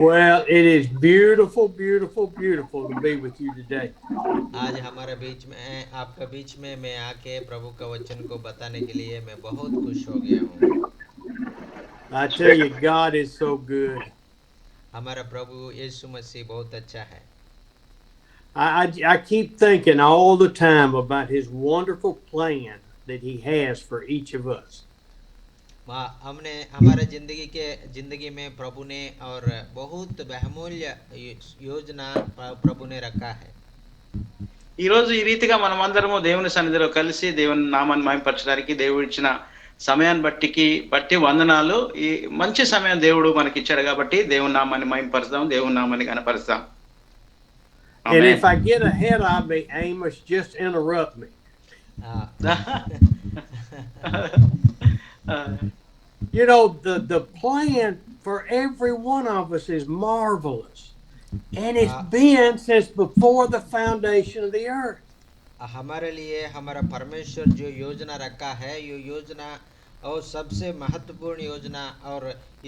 Well, it is beautiful, beautiful, beautiful to be with you today. आज हमारे बीच में आपका बीच में मैं आके प्रभु का वचन को बताने के लिए मैं बहुत खुश हो गया हूँ। I tell you, God is so good. हमारा प्रभु यीशु मसीह बहुत अच्छा है। I keep thinking all the time about His wonderful plan that He has for each of us. हमने हमारे जिंदगी में प्रभु ने और बहुत बहुमूल्य योजना प्रभु ने रखा है। ఈ రోజు ఈ రీతిగా మనమందరము దేవుని సన్నిధిలో కలిసి దేవుని నామాన్ని మహిమపరచడానికి దేవుడు ఇచ్చిన సమయాన్ని బట్టి వందనాలు. ఈ మంచి సమయం దేవుడు మనకి ఇచ్చాడు కాబట్టి దేవుని నామాన్ని మహిమపరుస్తాం, దేవుని నామాన్ని కనపరుస్తాం. And if I get ahead of me, Amos, just interrupt me. You know, the plan for every one of us is marvelous. And it's been since before the foundation of the earth. हमारे लिए हमारा परमेश्वर जो योजना रखा है, ये योजना और सबसे महत्वपूर्ण योजना और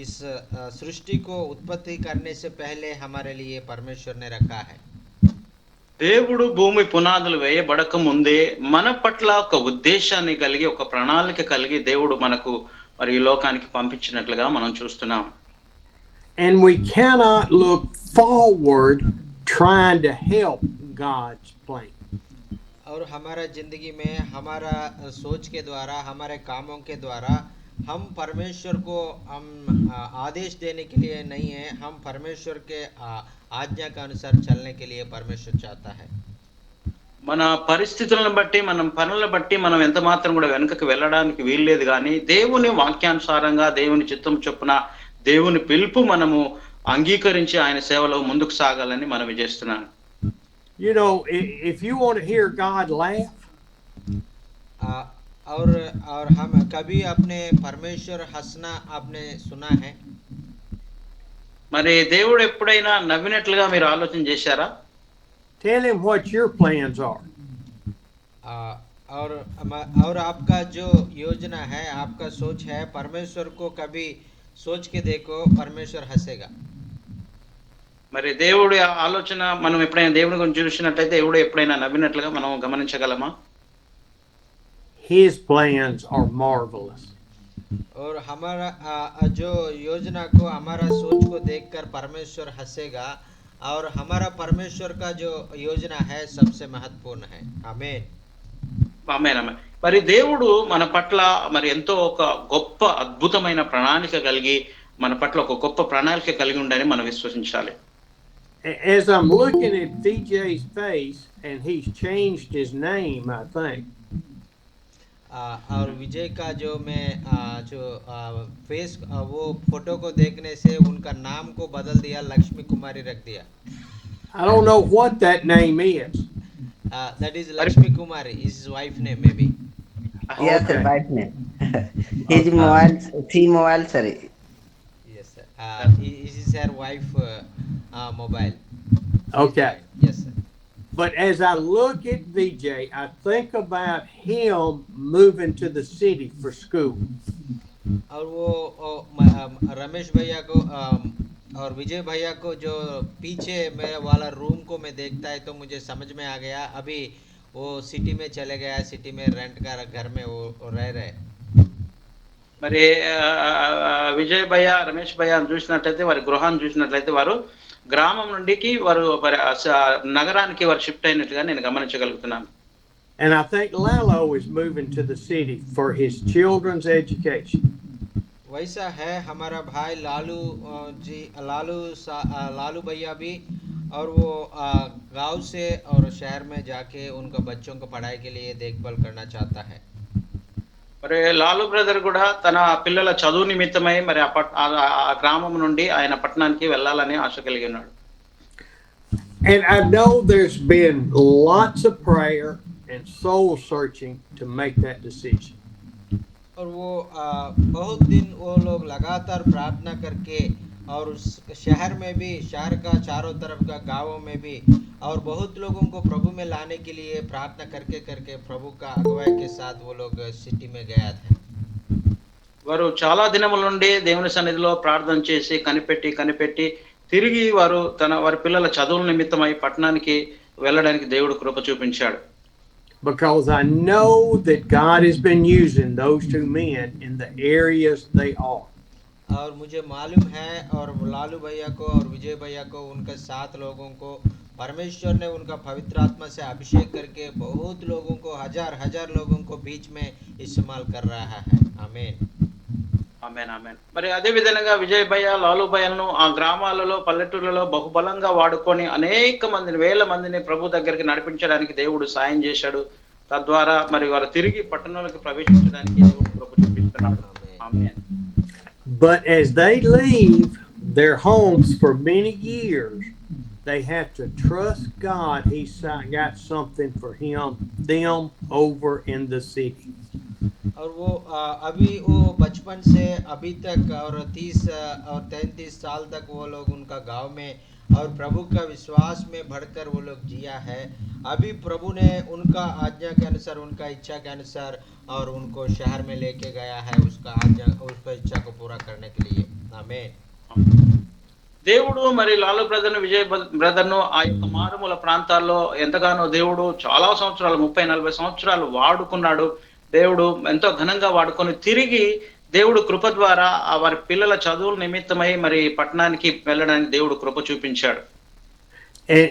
इस सृष्टि को उत्पत्ति करने से पहले हमारे लिए परमेश्वर ने रखा है। దేవుడు భూమి పునాదులు వేయబడక ముందే మన పట్ల ఒక ఉద్దేశాన్ని కలిగి ఒక ప్రణాళిక కలిగి దేవుడు మనకు మరి ఈ లోకానికి పంపించినట్లుగా మనం చూస్తున్నాం. And we cannot look forward trying to help God's plan. और हमारा जिंदगी में हमारा सोच के द्वारा, हमारे कामों के द्वारा हम परमेश्वर को हम आदेश देने के लिए नहीं है, हम परमेश्वर के आज्ञा के अनुसार चलने के लिए परमेश्वर चाहता है। మన పరిస్థితులను బట్టి మనం పనులను బట్టి మనం ఎంత మాత్రం కూడా వెనుకకు వెళ్ళడానికి వీల్లేదు, కానీ దేవుని వాక్యానుసారంగా దేవుని చిత్తం చొప్పున దేవుని పిలుపు మనము అంగీకరించి ఆయన సేవలో ముందుకు సాగాలని మనం చేస్తున్నాను. You know, if you want to hear God laugh, और हम कभी अपने परमेश्वर हंसना आपने सुना है? మరి దేవుడు ఎప్పుడైనా నవ్వినట్లుగా మీరు ఆలోచన చేశారా? tell him what your plans are. और आपका जो योजना है, आपका सोच है, परमेश्वर को कभी सोच के देखो, परमेश्वर हंसेगा। మరి దేవుడి ఆలోచన మనం ఎప్పుడైనా దేవుని గురించి చూసినట్లయితే దేవుడు ఎప్పుడైనా నవ్వినట్లుగా మనం గమనించగలమా? His plans are marvelous. और हमारा जो योजना को, हमारा सोच को देखकर परमेश्वर हंसेगा, और हमारा परमेश्वर का जो योजना है सबसे महत्वपूर्ण है। आमीन ఆమేన్ ఆమేన్. మరి దేవుడు మన పట్ల మరి ఎంతో ఒక గొప్ప అద్భుతమైన ప్రణాళిక కలిగి మన పట్ల ఒక గొప్ప ప్రణాళిక కలిగి ఉందని మనం విశ్వసించాలి. As I'm looking at VJ's face, and he's changed his name, I think. और विजय का जो मैं जो फेस वो फोटो को देखने से उनका नाम को बदल दिया, लक्ष्मी कुमारी रख दिया। I don't know what that name is. That is Lakshmi Kumari, his wife name maybe. Yes, Okay. sir, wife name. His mobile, three mobile, sorry. Yes sir. This is her wife mobile. Okay. Yes sir. But as I look at VJ, I think about him moving to the city for school. और वो रमेश भैया को और विजय भैया को जो पीछे मेरे वाला रूम को मैं देखता है तो मुझे समझ में आ गया, अभी वो सिटी में चले गया, सिटी में रेंट का घर में वो रह रहे। మరి విజయ్ భయ్య, రమేష్ భయ్య చూసినట్లయితే వారి గృహాన్ని చూసినట్లయితే వారు గ్రామం నుండికి వారు నగరానికి వారు షిఫ్ట్ అయినట్టుగా నేను గమనించగలుగుతున్నాను. And I think Lalo is moving to the city for his children's education. वैसा है हमारा भाई लालू जी, लालू भैया भी, और वो गांव से और शहर में जाके उनका बच्चों को पढ़ाई के लिए देखभाल करना चाहता है। మరి లాలు బ్రదర్ కూడా తన పిల్లల చదువు నిమిత్తమై మరి ఆ గ్రామం నుండి ఆయన పట్టణానికి వెళ్ళాలని ఆశ కలిగి ఉన్నాడు. And I know there's been lots of prayer and soul searching to make that decision. और वो बहुत दिन वो लोग लगातार प्रार्थना करके, और उस शहर में भी, शहर का चारों तरफ का गांवों में भी, और बहुत लोगों को प्रभु में लाने के लिए प्रार्थना करके करके प्रभु का अगुवाई के साथ वो लोग सिटी में गया थे। వారు చాలా దినముల నుండి దేవుని సన్నిధిలో ప్రార్థన చేసి కనిపెట్టి తిరిగి వారి పిల్లల చదువుల నిమిత్తమై పట్టణానికి వెళ్ళడానికి దేవుడు కృప చూపించాడు. Because I know that God has been using those two men in the areas they are. और मुझे मालूम है और लालू भैया को और विजय भैया को उनके 7 लोगों को परमेश्वर ने उनका पवित्र आत्मा से अभिषेक करके बहुत लोगों को हजार लोगों को बीच में इस्तेमाल कर रहा है. आमीन. ఆమేన్ ఆమేన్. మరి అదే విధంగా విజయ్ భయ్య లాలు భయ్యలను ఆ గ్రామాలలో పల్లెటూళ్ళలో బహుబలంగా వాడుకొని అనేక మందిని వేల మందిని ప్రభు దగ్గరికి నడిపించడానికి దేవుడు సాయం చేశాడు. తద్వారా మరి వారు తిరిగి పట్టణంలోకి ప్రవేశించడానికి దేవుడు కృప చూపిస్తున్నాడు. ఆమేన్. But as they leave their homes for many years, they have to trust God. He's got something for them over in the city. और वो अभी वो बचपन से अभी तक और 30 और 33 साल तक वो लोग उनका गांव में और प्रभु का विश्वास में बढ़कर वो लोग जिया है. अभी प्रभु ने उनका आज्ञा के अनुसार उनका इच्छा के अनुसार और उनको शहर में लेके गया है उसका इच्छा को पूरा करने के लिए. आमीन. దేవుడు మరి లాలు బ్రదర్ను విజయ్ బ్రదర్ను ఆ యొక్క మారుమూల ప్రాంతాల్లో ఎంతగానో దేవుడు చాలా సంవత్సరాలు 30-40 సంవత్సరాలు వాడుకున్నాడు. దేవుడు ఎంతో ఘనంగా వాడుకొని తిరిగి దేవుడు కృప ద్వారా వారి పిల్లల చదువుల నిమిత్తమై మరి పట్టణానికి వెళ్ళడానికి దేవుడు కృప చూపించాడు.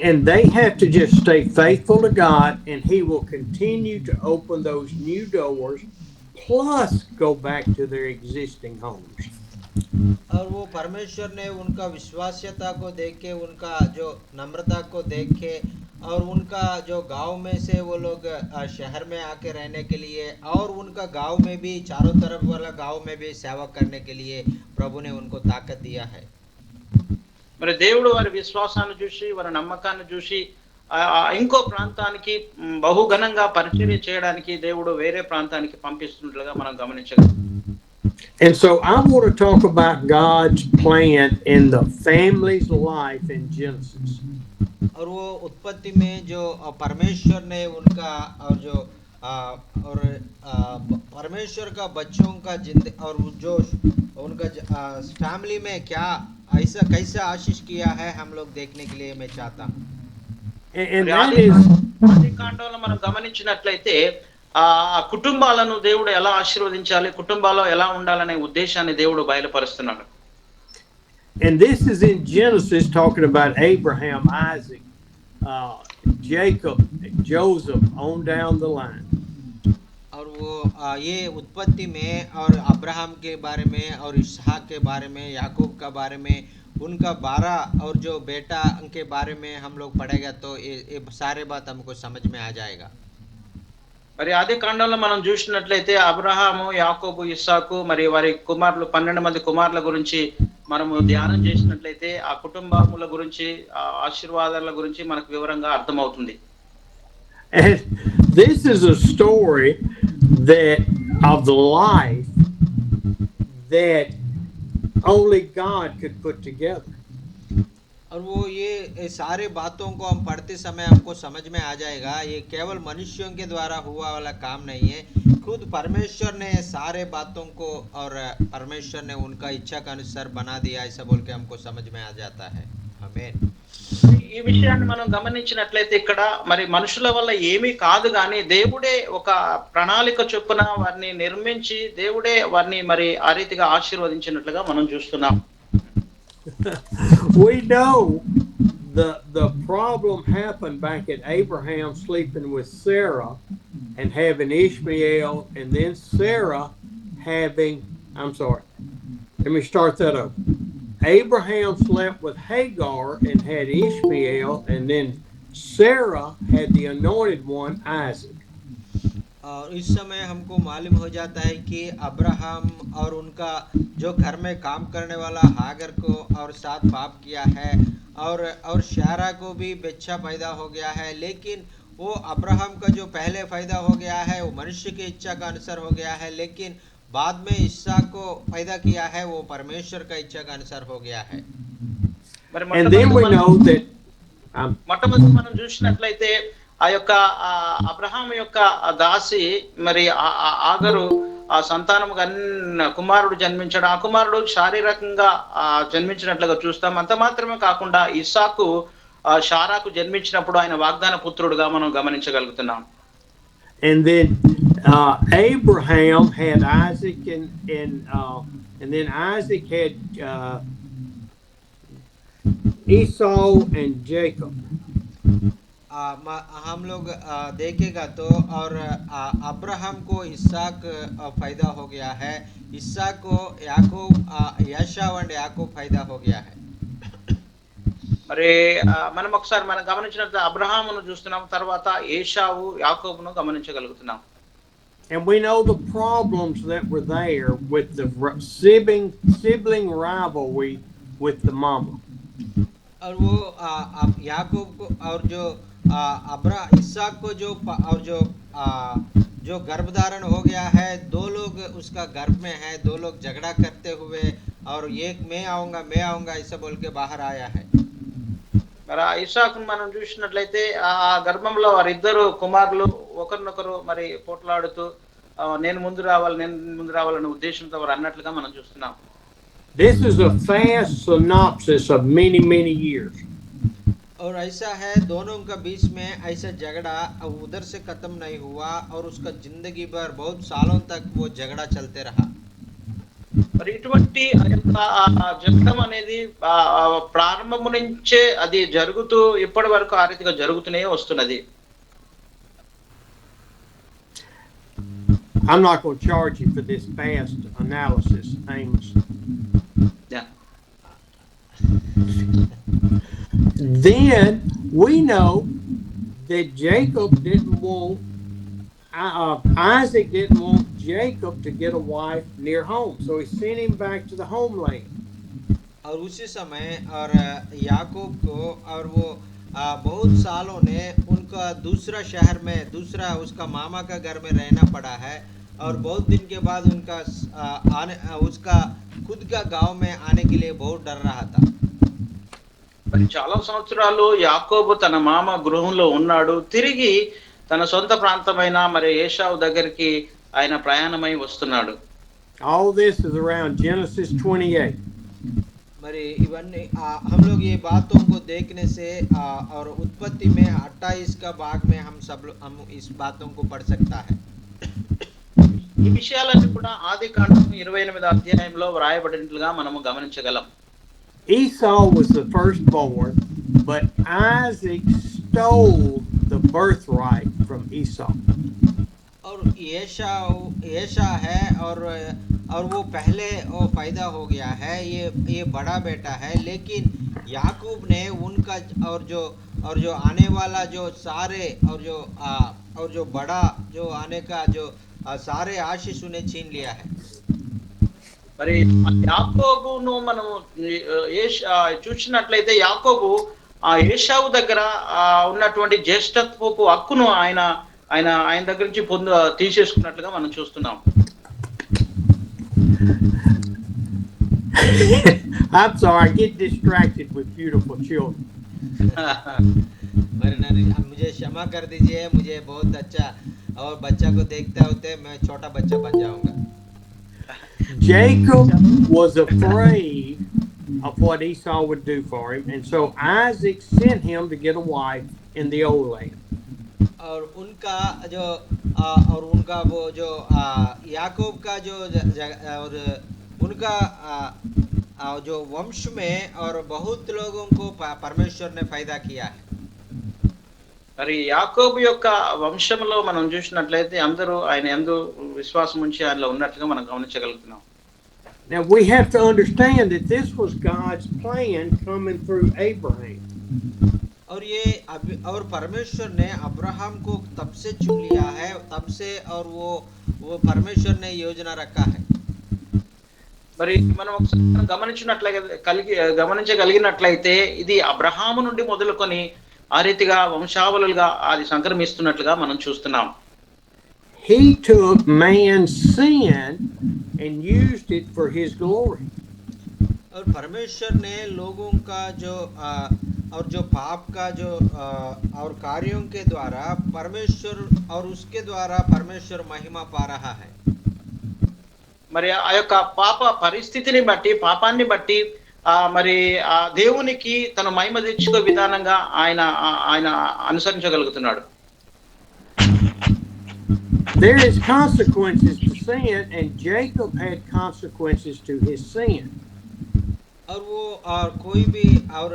And they have to just stay faithful to God, and He will continue to open those new doors, plus go back to their existing homes. और वो परमेश्वर ने उनका विश्वास्यता को देख के उनका जो नम्रता को देख के और उनका जो गांव में से वो लोग शहर में आके रहने के लिए और उनका गांव में भी चारों तरफ वाला गांव में भी सेवा करने के लिए प्रभु ने उनको ताकत दिया है. మరి దేవుడు వారి విశ్వాసాన్ని చూసి వారి నమ్మకాన్ని చూసి ఇంకో ప్రాంతానికి బహుఘనంగా పరిచర్య చేయడానికి దేవుడు వేరే ప్రాంతానికి పంపిస్తున్నట్లుగా మనం గమనించగలం. And so I want to talk about God's plan in the family's life in Genesis. और वो उत्पत्ति में जो परमेश्वर ने उनका और जो और परमेश्वर का बच्चों का और जो उनका फैमिली में क्या ऐसा कैसे आशीष किया है हम लोग देखने के लिए मैं चाहता हूँ. And that is ఆది కాండంలో మనం గమనించినట్లయితే ఆ కుటుంబాలను దేవుడు ఎలా ఆశీర్వదించాలి, కుటుంబాల్లో ఎలా ఉండాలనే ఉద్దేశాన్ని దేవుడు బయలుపరుస్తున్నాడు. And this is in Genesis talking about Abraham, Isaac, Jacob, Joseph on down the line. और वो ये उत्पत्ति में और अब्राहम के बारे में और इसहाक के बारे में याकूब का बारे में उनका 12 और जो बेटा के बारे में हम लोग पढ़ेगा तो ये सारे बात हमको समझ में आ जाएगा. మరి ఆది కాండంలో మనం చూసినట్లయితే అబ్రహాము, యాకోబు, ఇస్సాకు మరి వారి కుమారులు 12 మంది కుమారుల గురించి మనము ధ్యానం చేసినట్లయితే ఆ కుటుంబముల గురించి ఆ ఆశీర్వాదాల గురించి మనకు వివరంగా అర్థమవుతుంది. And this is a story that of the life that only God could put together. और वो ये सारे बातों को हम पढ़ते समय हमको समझ में आ जाएगा ये केवल मनुष्यों के द्वारा हुआ वाला काम नहीं है. खुद परमेश्वर ने सारे बातों को और परमेश्वर ने उनका इच्छा के अनुसार बना दिया ऐसा बोल के हमको समझ में आ जाता है. आमीन. ఈ విషయాన్ని మనం గమనించినట్లయితే ఇక్కడ మరి మనుషుల వల్ల ఏమీ కాదు కానీ దేవుడే ఒక ప్రణాళిక చొప్పున వారిని నిర్మించి దేవుడే వారిని మరి ఆ రీతిగా ఆశీర్వదించినట్లుగా మనం చూస్తున్నాం. We know the problem happened back at Abraham sleeping with Sarah and having Ishmael, and then Sarah having, let me start that over. Abraham slept with Hagar and had Ishmael, and then Sarah had the anointed one, Isaac. और इस समय हमको मालूम हो जाता है कि Abraham और उनका जो घर में काम करने वाला हागर को और साथ पाप किया है और शारा को भी बच्चा पैदा हो गया है. लेकिन वो अब्राहम का जो पहले पैदा हो गया है वो मनुष्य की इच्छा का अनुसार हो गया है, लेकिन बाद में इसहाक को पैदा किया है वो परमेश्वर का इच्छा का अनुसार हो गया है. And then we know that మొట్టమొదటి మనం చూసినట్లయితే ఆ యొక్క అబ్రహాం యొక్క దాసి మరి ఆగరు ఆ సంతానం కుమారుడు జన్మించడం, ఆ కుమారుడు శారీరకంగా జన్మించినట్లుగా చూస్తాం. అంత మాత్రమే కాకుండా ఇస్సాకు షారాకు జన్మించినప్పుడు ఆయన వాగ్దాన పుత్రుడుగా మనం గమనించగలుగుతున్నాం. And then Abraham had Isaac, and then Isaac had Esau and Jacob. हम लोग देखेगा तो और अब्राहम को इसहाक पैदा हो गया है, इसहाक को याकूब याशाव అండ్ యాకోబ్ पैदा हो गया है. మరి మనం ఒకసారి మనం గమనించినట్టు అబ్రహామును చూస్తున్నాం, తర్వాత ఏశావు యాకోబును గమనించగలుగుతున్నాం. And we know the problems that were there with the sibling rivalry with the mama. और वो याकूब को और जो इसहाक को जो गर्भधारण हो गया है, दो लोग उसका गर्भ में है, दो लोग झगड़ा करते हुए और एक मैं आऊंगा ऐसा बोल के बाहर आया है. మరి ఇస్సాకును మనం చూసినట్లయితే ఆ గర్భంలో వారిద్దరు కుమారులు ఒకరినొకరు మరి పోట్లాడుతూ నేను ముందు రావాలనే ఉద్దేశంతో వారు అన్నట్లుగా మనం చూస్తున్నాం. This is a fast synopsis of many years. और ऐसा है दोनों का बीच में ऐसा झगड़ा उधर से खत्म नहीं हुआ और उसका जिंदगी भर बहुत सालों तक वो झगड़ा चलते रहा. మరి ఇటువంటి జగడం అనేది ప్రారంభము నుంచే అది జరుగుతూ ఇప్పటి వరకు ఆ రీతిగా జరుగుతూనే వస్తున్నది. I'm not going to charge you for this fast analysis, Amos. Yeah. Then we know that Jacob didn't want Isaac didn't want Jacob to get a wife near home, so he sent him back to the homeland. और उसी समय और याकूब को और वो बहुत सालों ने उनका दूसरा शहर में उसका मामा का घर में रहना पड़ा है और बहुत दिन के बाद उसका खुद का गांव में आने के लिए बहुत डर रहा था. మరి చాలా సంవత్సరాలు యాకోబు తన మామ గృహంలో ఉన్నాడు. తిరిగి తన సొంత ప్రాంతమైన మరి ఏశావు దగ్గరికి ఆయన ప్రయాణమై వస్తున్నాడు. All this is around Genesis 28. మరి ఇవన్నీ हम लोग ये बातों को देखने से और उत्पत्ति में 28 का भाग में हम इस बातों को पढ़ सकता है. ఈ విషయాలన్నీ కూడా ఆదికాండం 28వ అధ్యాయంలో వ్రాయబడినట్లుగా మనము గమనించగలం. Esau was the firstborn, but Isaac stole the birthright from Esau. और येशा है और वो पहले वो पैदा हो गया है, ये बड़ा बेटा है, लेकिन याकूब ने उनका और जो आने वाला जो सारे और जो बड़ा जो आने का जो सारे आशीष उन्हें छीन लिया है. మరి యాకోబును మనం చూసినట్లయితే యాకోబు ఆ ఏశావు దగ్గర ఉన్నటువంటి జ్యేష్ఠత్వపు హక్కును ఆయన దగ్గర నుంచి తీసేసుకున్నట్లుగా మనం చూస్తున్నాం. I'm sorry, I get distracted with beautiful children. मुझे क्षमा कर दीजिए, मुझे बहुत अच्छा और बच्चा को देखते होते मैं छोटा बच्चा बन जाऊंगा. Jacob was afraid of what Esau would do for him, and so Isaac sent him to get a wife in the old land. और उनका वो जो याकूब का जो और उनका जो वंश में और बहुत लोगों को परमेश्वर ने पैदा किया है. మరి యాకోబు యొక్క వంశంలో మనం చూసినట్లయితే అందరూ ఆయన యందు విశ్వాసం ఉంచి ఆయనలో ఉన్నట్లుగా మనం గమనించగలుగుతున్నాం. Now we have to understand that this was God's plan coming through Abraham. और परमेश्वर ने अब्राहम को तब से चुन लिया है, तब से और वो परमेश्वर ने योजना रखा है. మరి మనం ఒకసారి గమనించగలిగినట్లయితే ఇది అబ్రహాము నుండి మొదలుకొని ఆ రీతిగా వంశావళులుగా అది సంక్రమిస్తున్నట్లుగా మనం చూస్తున్నాం. He took man's sin and used it for his glory. और परमेश्वर ने लोगों का और जो पाप का और कार्यों के द्वारा उसके द्वारा परमेश्वर महिमा पा रहा है. మరి మన ఒకసారి గమనించగలిగినట్లయితే ఇది అబ్రహాము నుండి మొదలుకొని ఆ రీతిగా వంశావళులుగా అది సంక్రమిస్తున్నట్లుగా మనం చూస్తున్నాం. और परमेश्वर ने लोगों का और जो पाप का और कार्यों के द्वारा परमेश्वर महिमा पा रहा है. మరి ఆ యొక్క పాప పరిస్థితిని బట్టి పాపాన్ని బట్టి మరి ఆ దేవునికి తన మహిమ తెచ్చుకో విధానంగా ఆయన అనుసరించగలుగుతున్నాడు. There is consequences to sin, and Jacob had consequences to his sin. और वो और कोई भी और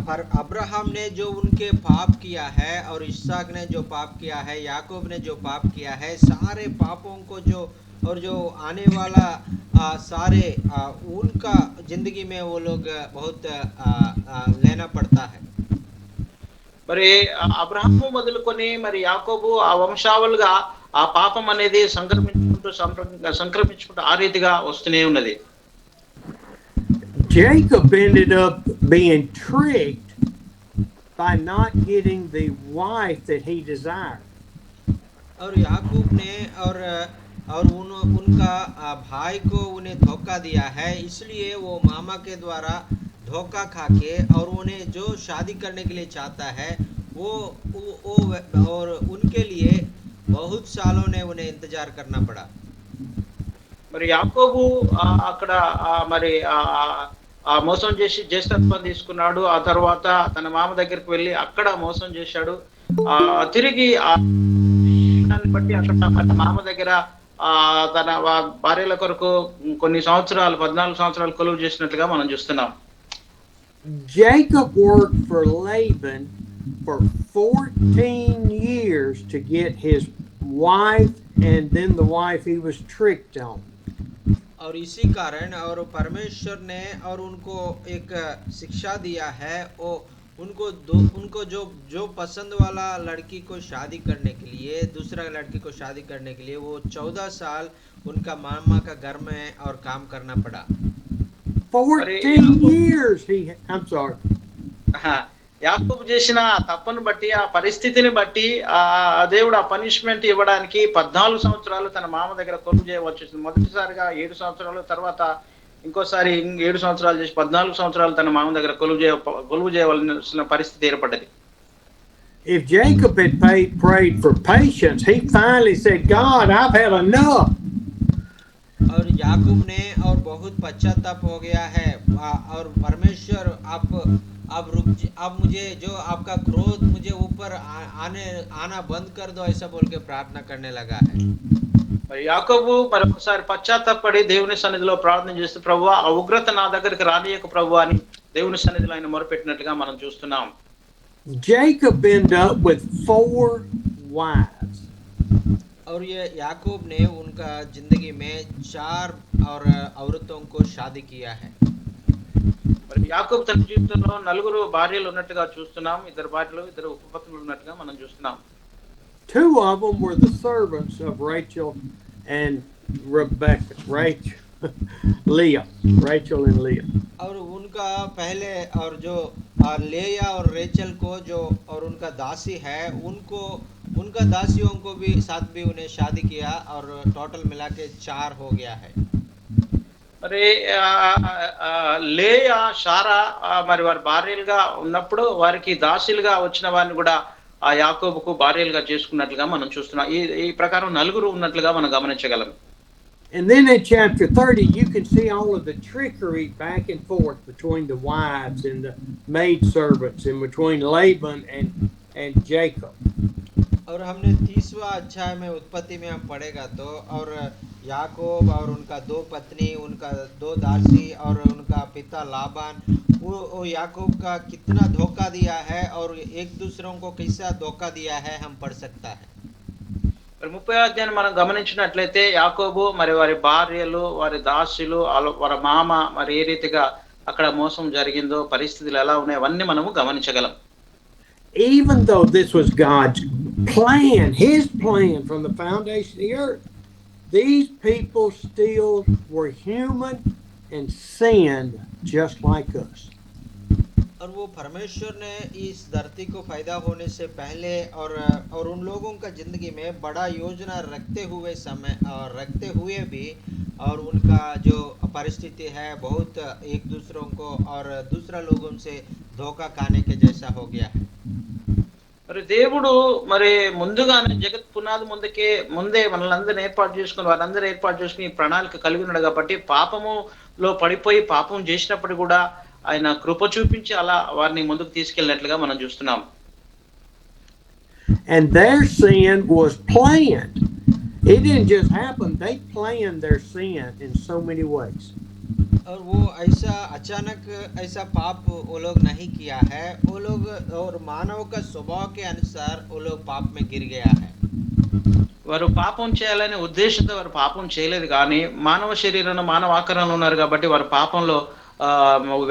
पर अब्राहम ने जो उनके पाप किया है और इसहाक ने जो पाप किया है, याकूब ने जो पाप किया है, सारे पापों को जो और जो आने वाला सारे उनका जिंदगी में वो लोग बहुत लेना पड़ता है. మరి అబ్రహాము మొదలుకొని మరి యాకోబు ఆ వంశావళిగా ఆ పాపం అనేది సంక్రమించుకుంటూ ఆ రీతిగా వస్తూనే ఉన్నది. Jacob ended up being tricked by not getting the wife that he desired. और याकूब ने और उनका भाई को उन्हें धोखा दिया है, इसलिए वो मामा के द्वारा धोखा खा के और उन्हें जो शादी करने के लिए चाहता है वो और उनके लिए बहुत सालों ने उन्हें इंतजार करना पड़ा. మరి యాకోబు అక్కడ మరి మోసం చేసి జ్యేష్ఠత్వం తీసుకున్నాడు. ఆ తర్వాత తన మామ దగ్గరికి వెళ్ళి అక్కడ మోసం చేశాడు. తిరిగి బట్టి అక్కడ మామ దగ్గర తన భార్యల కొరకు కొన్ని సంవత్సరాలు 14 సంవత్సరాలు కొలువు చేసినట్లుగా మనం చూస్తున్నాం. Jacob worked for Laban for 14 years to get his wife, and then the wife he was tricked on. और इसी कारण और परमेश्वर ने और उनको एक शिक्षा दिया है, वो उनको जो पसंद वाला लड़की को शादी करने के लिए, दूसरा लड़की को शादी करने के लिए वो 14 साल उनका मामा का घर में और काम करना पड़ा. 14 years I'm sorry. యాకోబు చేసిన తప్పును బట్టి ఆ పరిస్థితిని బట్టి దేవుడు ఆ పనిష్మెంట్ ఇవ్వడానికి 14 సంవత్సరాలు తన మామ దగ్గర కొలువు చేయవలసి, మొదటిసారిగా 7 సంవత్సరాలు, తర్వాత ఇంకోసారి 7 సంవత్సరాలు చేసి 14 సంవత్సరాలు తన మామ దగ్గర కొలువు చేయవలసిన పరిస్థితి ఏర్పడ్డది. If Jacob had prayed for patience, he finally said, God, I've had enough. और याकूब ने और बहुत पश्चाताप हो गया है और परमेश्वर आप रुक, आप मुझे जो आपका क्रोध मुझे ऊपर आना बंद कर दो, ऐसा बोल के प्रार्थना करने लगा है. మరి యాకోబు మరొకసారి పశ్చాత్తాపడి దేవుని సన్నిధిలో ప్రార్థన చేస్తూ, ప్రభువా ఆ ఉగ్రత నా దగ్గరికి రానియక ప్రభువా అని దేవుని సన్నిధిలో ఆయన మొరపెట్టినట్లుగా మనం చూస్తున్నాం. Jacob ended up with 4 wives. और ये याकूब ने उनका जिंदगी में 4 और औरतों को शादी किया है. మరి యాకోబు తన జీవితంలో 4 భార్యలు ఉన్నట్టుగా చూస్తున్నాం. 2 భార్యలు 2 ఉపపత్నులు ఉన్నట్టుగా మనం చూస్తున్నాం. 2 of them were the servants of Rachel and Rebecca. Leah. Rachel and Leah. और उनका पहले और जो लेया और रेचल को जो और उनका दासी है, उनका दासियों को भी साथ भी उन्हें शादी किया और टोटल मिला के 4 हो गया है. మరి లేయా షారా మరి వారి భార్యలుగా ఉన్నప్పుడు వారికి దాసులుగా వచ్చిన వారిని కూడా ఆ యాకోబుకు భార్యలుగా చేసుకున్నట్లుగా మనం చూస్తున్నాం. ఈ ప్రకారం 4 ఉన్నట్లుగా మనం గమనించగలం. And then in chapter 30, you can see all of the trickery back and forth between the wives and the maidservants and between Laban and Jacob. और हमने 30वां अध्याय में उत्पत्ति में हम पढ़ेगा तो और याकूब और उनका 2 पत्नी, उनका 2 दासी और उनका पिता लाबान, वो याकूब का कितना धोखा दिया है और एक दूसरों को कैसा धोखा दिया है हम पढ़ सकता है. మరి 30వ అధ్యాయాన్ని మనం గమనించినట్లయితే యాకోబు మరి వారి భార్యలు, వారి దాసులు, వారి మామ మరి ఏ రీతిగా అక్కడ మోసం జరిగిందో, పరిస్థితులు ఎలా ఉన్నాయో అవన్నీ మనము గమనించగలం. Even though this was God's plan, his plan from the foundation of the earth, these people still were human and sinned just like us. और वो परमेश्वर ने इस धरती को पैदा होने से पहले और उन लोगों का जिंदगी में बड़ा योजना रखते हुए भी और उनका जो परिस्थिति है बहुत एक दूसरों को और दूसरा लोगों से धोखा खाने के जैसा हो गया है. మరి దేవుడు మరి ముందుగానే జగత్ పునాది ముందే మనల్ని ఏర్పాటు చేసుకుని వారందరూ ఏర్పాటు చేసుకుని ఈ ప్రణాళిక కలిగి ఉన్నాడు కాబట్టి పాపములో పడిపోయి పాపం చేసినప్పుడు కూడా ఆయన కృప చూపించి అలా వారిని ముందుకు తీసుకెళ్ళినట్లుగా మనం చూస్తున్నాం. And their sin was planned. It didn't just happen. They planned their sin in so many ways. और वो ऐसा अचानक ऐसा पाप वो लोग नहीं किया है, वो लोग और मानव का स्वभाव के अनुसार वो लोग पाप में गिर गया है. వారు పాపం చేయాలనే ఉద్దేశంతో వారు పాపం చేయలేదు కానీ మానవ శరీరంలో మానవ ఆకారంలో ఉన్నారు కాబట్టి వారు పాపంలో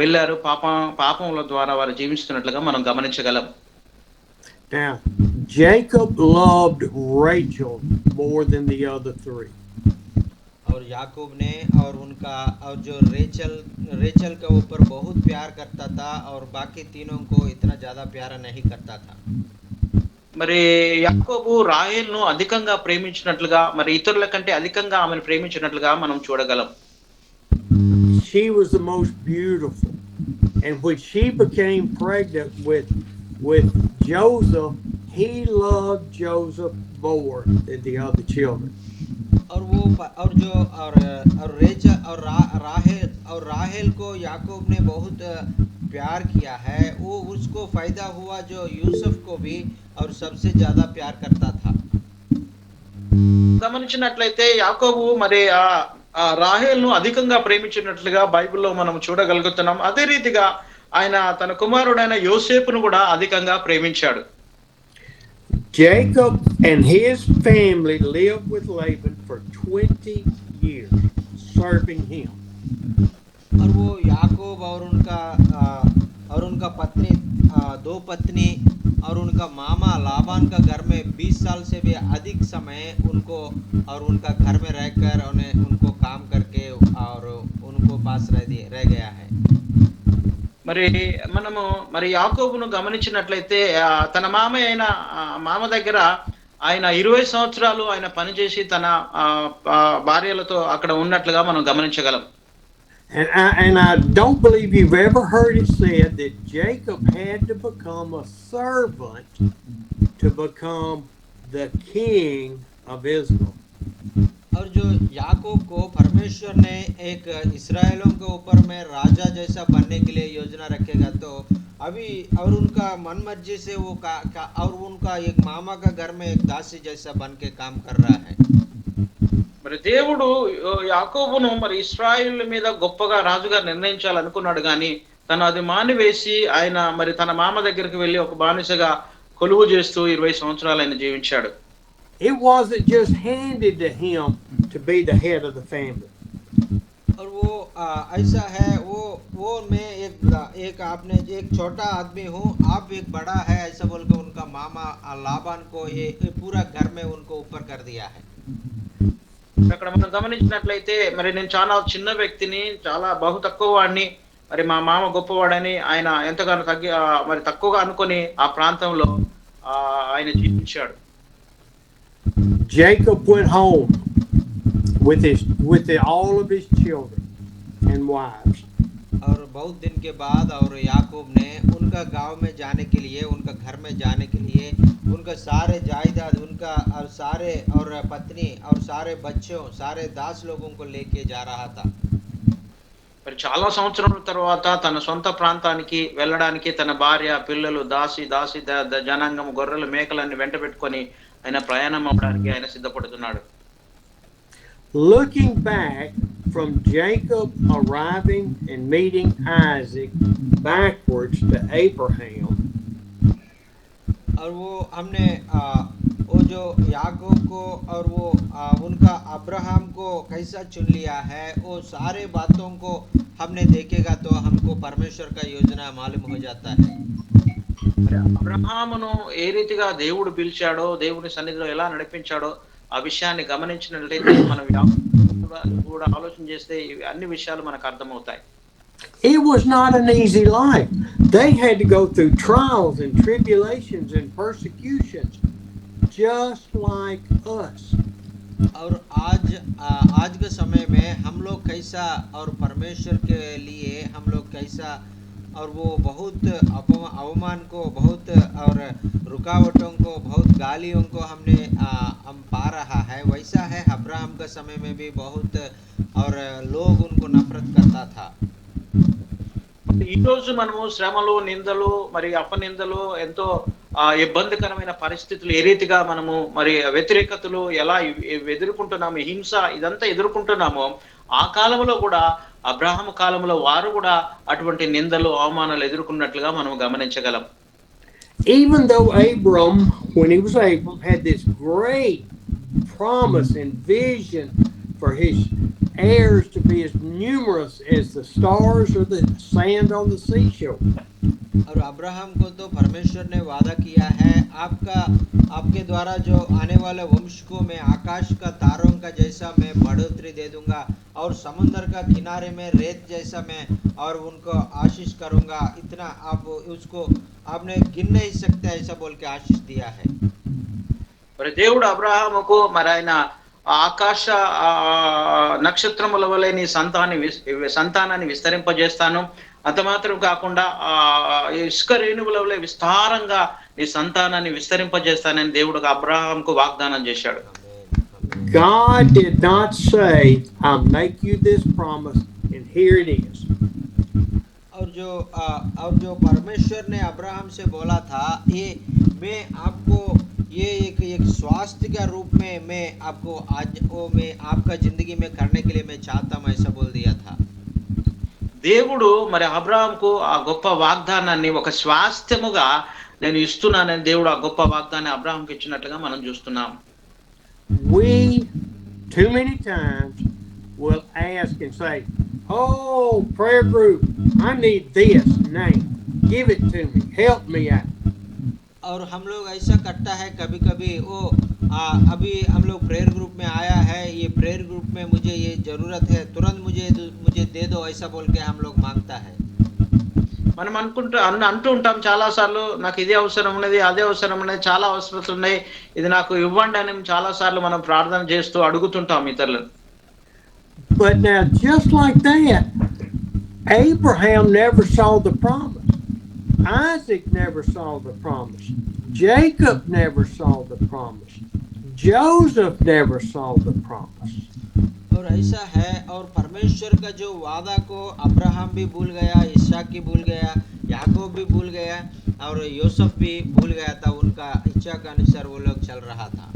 వెళ్ళారు. పాపంలో ద్వారా వారు జీవిస్తున్నట్లుగా మనం గమనించగలం. Now, Jacob loved Rachel more than the other three. और याकूब ने और उनका और जो रेचल के ऊपर बहुत प्यार करता था और बाकी तीनों को इतना ज्यादा प्यारा नहीं करता था. మరి యాకోబు రాహేలును అధికంగా ప్రేమించినట్లుగా మరి ఇతరుల కంటే అధికంగా ఆమెను ప్రేమించినట్లుగా మనం చూడగలం. She was the most beautiful, and when she became pregnant with Joseph, he loved Joseph more than the other children. और वो और जो और रेचल और राहेल को याकूब ने बहुत प्यार किया है. वो उसको फायदा हुआ जो यूसुफ को भी और सबसे ज्यादा प्यार करता था. గమనించినట్లయితే యాకోబు మరి ఆ రాహేలును అధికంగా ప్రేమించినట్లుగా బైబిల్లో మనం చూడగలుగుతున్నాం. అదే రీతిగా ఆయన తన కుమారుడైన యోసేపును కూడా అధికంగా ప్రేమించాడు. Jacob and his family lived with Laban for 20 years, serving him. और वो याकूब और उनका पत्नी, दो पत्नी और उनका मामा लाबान का घर में 20 साल से भी अधिक समय उनको और उनका घर में रहकर उनको काम करके और उनको पास रह गया है. మరి మనము మరి యాకోబును గమనించినట్లయితే తన మామ దగ్గర ఆయన 20 సంవత్సరాలు ఆయన పనిచేసి తన భార్యలతో అక్కడ ఉన్నట్లుగా మనం గమనించగలం. And I don't believe you've ever heard it said that Jacob had to become a servant to become the king of Israel. और जो याकूब को परमेश्वर ने एक इस्राएलों के ऊपर में राजा जैसा बनने के लिए योजना रखेगा, तो अभी और उनका मन मर्जी से वो और उनका एक मामा का घर में एक दासी जैसा बन के काम कर रहा है. మరి దేవుడు యాకోబును మరి ఇశ్రాయేలు మీద గొప్పగా రాజుగా నిర్ణయించాలనుకున్నాడు కానీ తను అది మానివేసి ఆయన మరి తన మామ దగ్గరికి వెళ్ళి ఒక బానిసగా కొలువు చేస్తూ 20 సంవత్సరాలు ఆయన జీవించాడు. It wasn't just handed to him to be the head of the family. और वो ऐसा है, वो मैं एक आपने एक छोटा आदमी हूँ, आप एक बड़ा है ऐसा बोलकर उनका मामा लाबान को ये पूरा घर में उनको ऊपर कर दिया है. అక్కడ మనం గమనించినట్లయితే మరి నేను చాలా చిన్న వ్యక్తిని, చాలా బహు తక్కువ వాడిని, మరి మా మామ గొప్పవాడని ఆయన ఎంతగానో మరి తక్కువగా అనుకొని ఆ ప్రాంతంలో ఆయన జీవించాడు. Jacob went home with all of his children and wives. और बहुत दिन के बाद और याकूब ने उनका गांव में जाने के लिए, उनका घर में जाने के लिए उनका सारे जायदाद, उनका और सारे और पत्नी और सारे बच्चों, सारे दास लोगों को लेके जा रहा था. మరి చాలా సంవత్సరాల తర్వాత తన సొంత ప్రాంతానికి వెళ్ళడానికి తన భార్య, పిల్లలు, దాసి జనాంగం, గొర్రెలు, మేకలన్నీ వెంట పెట్టుకొని ఆయన ప్రయాణం అవడానికి ఆయన సిద్ధపడుతున్నాడు. Looking back from Jacob arriving and meeting Isaac backwards to Abraham. और वो हमने वो जो याकूब को और वो उनका अब्राहम को कैसा चुन लिया है, वो सारे बातों को हमने देखेगा तो हमको परमेश्वर का योजना मालूम हो जाता है. అబ్రహామును ఏ రీతిగా దేవుడు పిలిచాడో, దేవుని సన్నిధిలో ఎలా నడిపించాడో ఆ విషయాన్ని గమనించినట్లయితే మనం కూడా ఆలోచన చేస్తే అన్ని విషయాలు మనకు అర్థమవుతాయి. It was not an easy life. They had to go through trials and tribulations and persecutions just like us. और आज के समय में हम लोग कैसा और परमेश्वर के लिए हम लोग कैसा और वो बहुत अवमान को बहुत और रुकावटों को बहुत गालियों को हम पा रहा है। वैसा है अब्राहम का समय में भी बहुत और लोग उनको नफरत करता था। ఈ రోజు మనము శ్రమలు, నిందలు, మరి అపనిందలు, ఎంతో ఇబ్బందికరమైన పరిస్థితులు ఏ రీతిగా మనము మరి వ్యతిరేకతలు ఎలా ఎదుర్కొంటున్నాము, హింస ఇదంతా ఎదుర్కొంటున్నామో ఆ కాలంలో కూడా అబ్రాహాము కాలంలో వారు కూడా అటువంటి నిందలు, అవమానాలు ఎదుర్కొన్నట్లుగా మనం గమనించగలం. Even though Abram, when he was Abram, had this great promise and vision for his heirs to be as numerous as the stars or the sand on the seashore. और अब्राहम को तो परमेश्वर ने वादा किया है, आपके द्वारा जो आने वाले वंश को मैं आकाश का तारों का जैसा मैं बढ़ोतरी दे दूंगा और समुद्र का किनारे में रेत जैसा मैं और उनको आशीष करूंगा। इतना आप उसको आपने गिन नहीं सकते, ऐसा बोल के आशीष दिया है। మరి దేవుడు అబ్రాహాముకు మరి ఆయన ఆకాశ నక్షత్రముల వలె నీ సంతానాన్ని విస్తరింపజేస్తాను, అంత మాత్రం కాకుండా ఇసుక రేణువుల వలె విస్తారంగా నీ సంతానాన్ని విస్తరింపజేస్తానని దేవుడు అబ్రాహాముకు వాగ్దానం చేశాడు. God did not say, I'll make you this promise and here it is. और जो परमेश्वर ने अब्राहम से बोला था, ये मैं आपको ये एक स्वास्थ्य का रूप में मैं आपको आज वो मैं आपका जिंदगी में करने के लिए मैं चाहता हूं, ऐसा बोल दिया था। దేవుడు మరి అబ్రాహాముకు ఆ గొప్ప వాగ్దానాన్ని ఒక స్వాస్థ్యముగా నేను ఇస్తున్నానని దేవుడు ఆ గొప్ప వాగ్దానాన్ని అబ్రాహాముకి ఇచ్చినట్లుగా మనం చూస్తున్నాం. We too many times will ask and say, oh, prayer group, I need this name, give it to me, help me out. और हम लोग ऐसा करता है कभी कभी, अभी हम लोग प्रेयर ग्रुप में आया है, ये प्रेयर ग्रुप में मुझे ये जरूरत है, तुरंत मुझे दे दो, ऐसा बोल के हम लोग मांगता है। మనం అంటూ ఉంటాం చాలా సార్లు, నాకు ఇది అవసరం ఉన్నది, అదే అవసరం ఉన్నది, చాలా అవసరాలు ఉన్నాయి, ఇది నాకు ఇవ్వండి అని చాలా సార్లు మనం ప్రార్థన చేస్తూ అడుగుతుంటాం ఇతరులను. But now just like that, Abraham never saw the promise. Isaac never saw the promise. Jacob never saw the promise. Joseph never saw the promise. और ऐसा है, और परमेश्वर का जो वादा को अब्राहम भी भूल गया, इसहाक भी भूल गया, याकूब भी भूल गया और यूसुफ भी भूल गया था, उनका इच्छा के अनुसार वो लोग चल रहा था।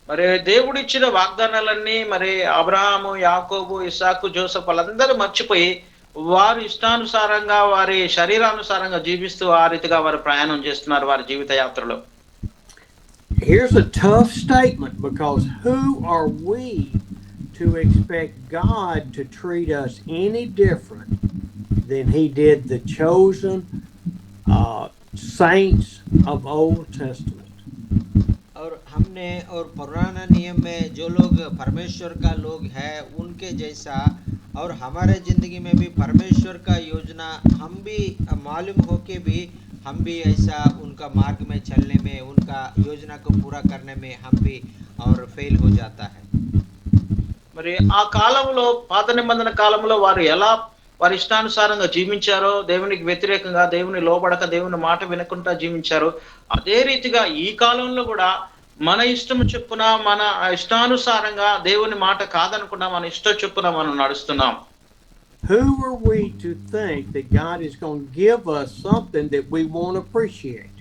మరి దేవుడిచ్చిన వాగ్దానాలన్నీ మరి అబ్రహాము, యాకోబు, ఇస్సాకు, జోసెఫ్ వాళ్ళందరూ మర్చిపోయి వారు ఇష్టానుసారంగా వారి శరీరానుసారంగా జీవిస్తూ ఆ రీతిగా వారు ప్రయాణం చేస్తున్నారు వారి జీవిత యాత్రలో. Here's a tough statement, because who are we to expect God to treat us any different than he did the chosen saints of Old Testament? और हमने और पुराना नियम में जो लोग परमेश्वर का लोग हैं उनके जैसा और हमारे जिंदगी में भी परमेश्वर का योजना हम भी मालूम हो के भी हम भी ऐसा उनका मार्ग में चलने में, उनका योजना को पूरा करने में हम भी और फेल हो जाता है। మరి ఆ కాలంలో పాత నిబంధన కాలంలో వారు ఎలా వారి ఇష్టానుసారంగా జీవించారో, దేవునికి వ్యతిరేకంగా, దేవుని లోబడక, దేవుని మాట వినకుండా జీవించారు, అదే రీతిగా ఈ కాలంలో కూడా మన ఇష్టం చొప్పున, మన ఇష్టానుసారంగా, దేవుని మాట కాదనుకున్నా మన ఇష్ట చొప్పున మనం నడుస్తున్నాం. Who are we to think that God is going to give us something that we won't appreciate?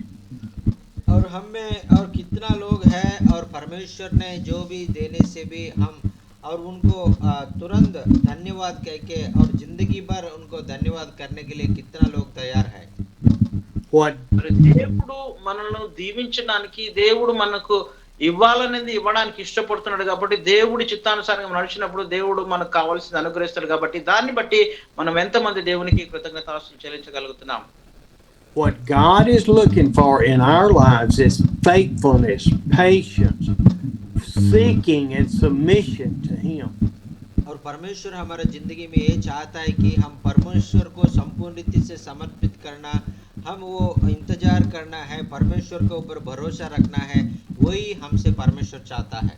और हमें और कितना लोग हैं और परमेश्वर ने जो भी देने से भी हम और उनको तुरंत धन्यवाद कह के और जिंदगी भर उनको धन्यवाद करने के लिए कितना लोग तैयार है। దేవుడు మనల్ని దీవించడానికి, దేవుడు మనకు ఇవ్వాలనేది ఇవ్వడానికి ఇష్టపడుతున్నాడు కాబట్టి, దేవుడి చిత్తానుసారంగా నడిచినప్పుడు దేవుడు మనకు కావాల్సింది అనుగ్రహిస్తాడు కాబట్టి, దాన్ని బట్టి మనం ఎంతమంది దేవునికి కృతజ్ఞతాస్తుతులు చెల్లించగలుగుతున్నాం. What God is looking for in our lives is faithfulness, patience, seeking and submission to him. और परमेश्वर हमारे जिंदगी में ये चाहता है कि हम परमेश्वर को संपूर्ण रीति से समर्पित करना, हम वो इंतजार करना है, परमेश्वर के ऊपर भरोसा रखना है, वही हमसे परमेश्वर चाहता है।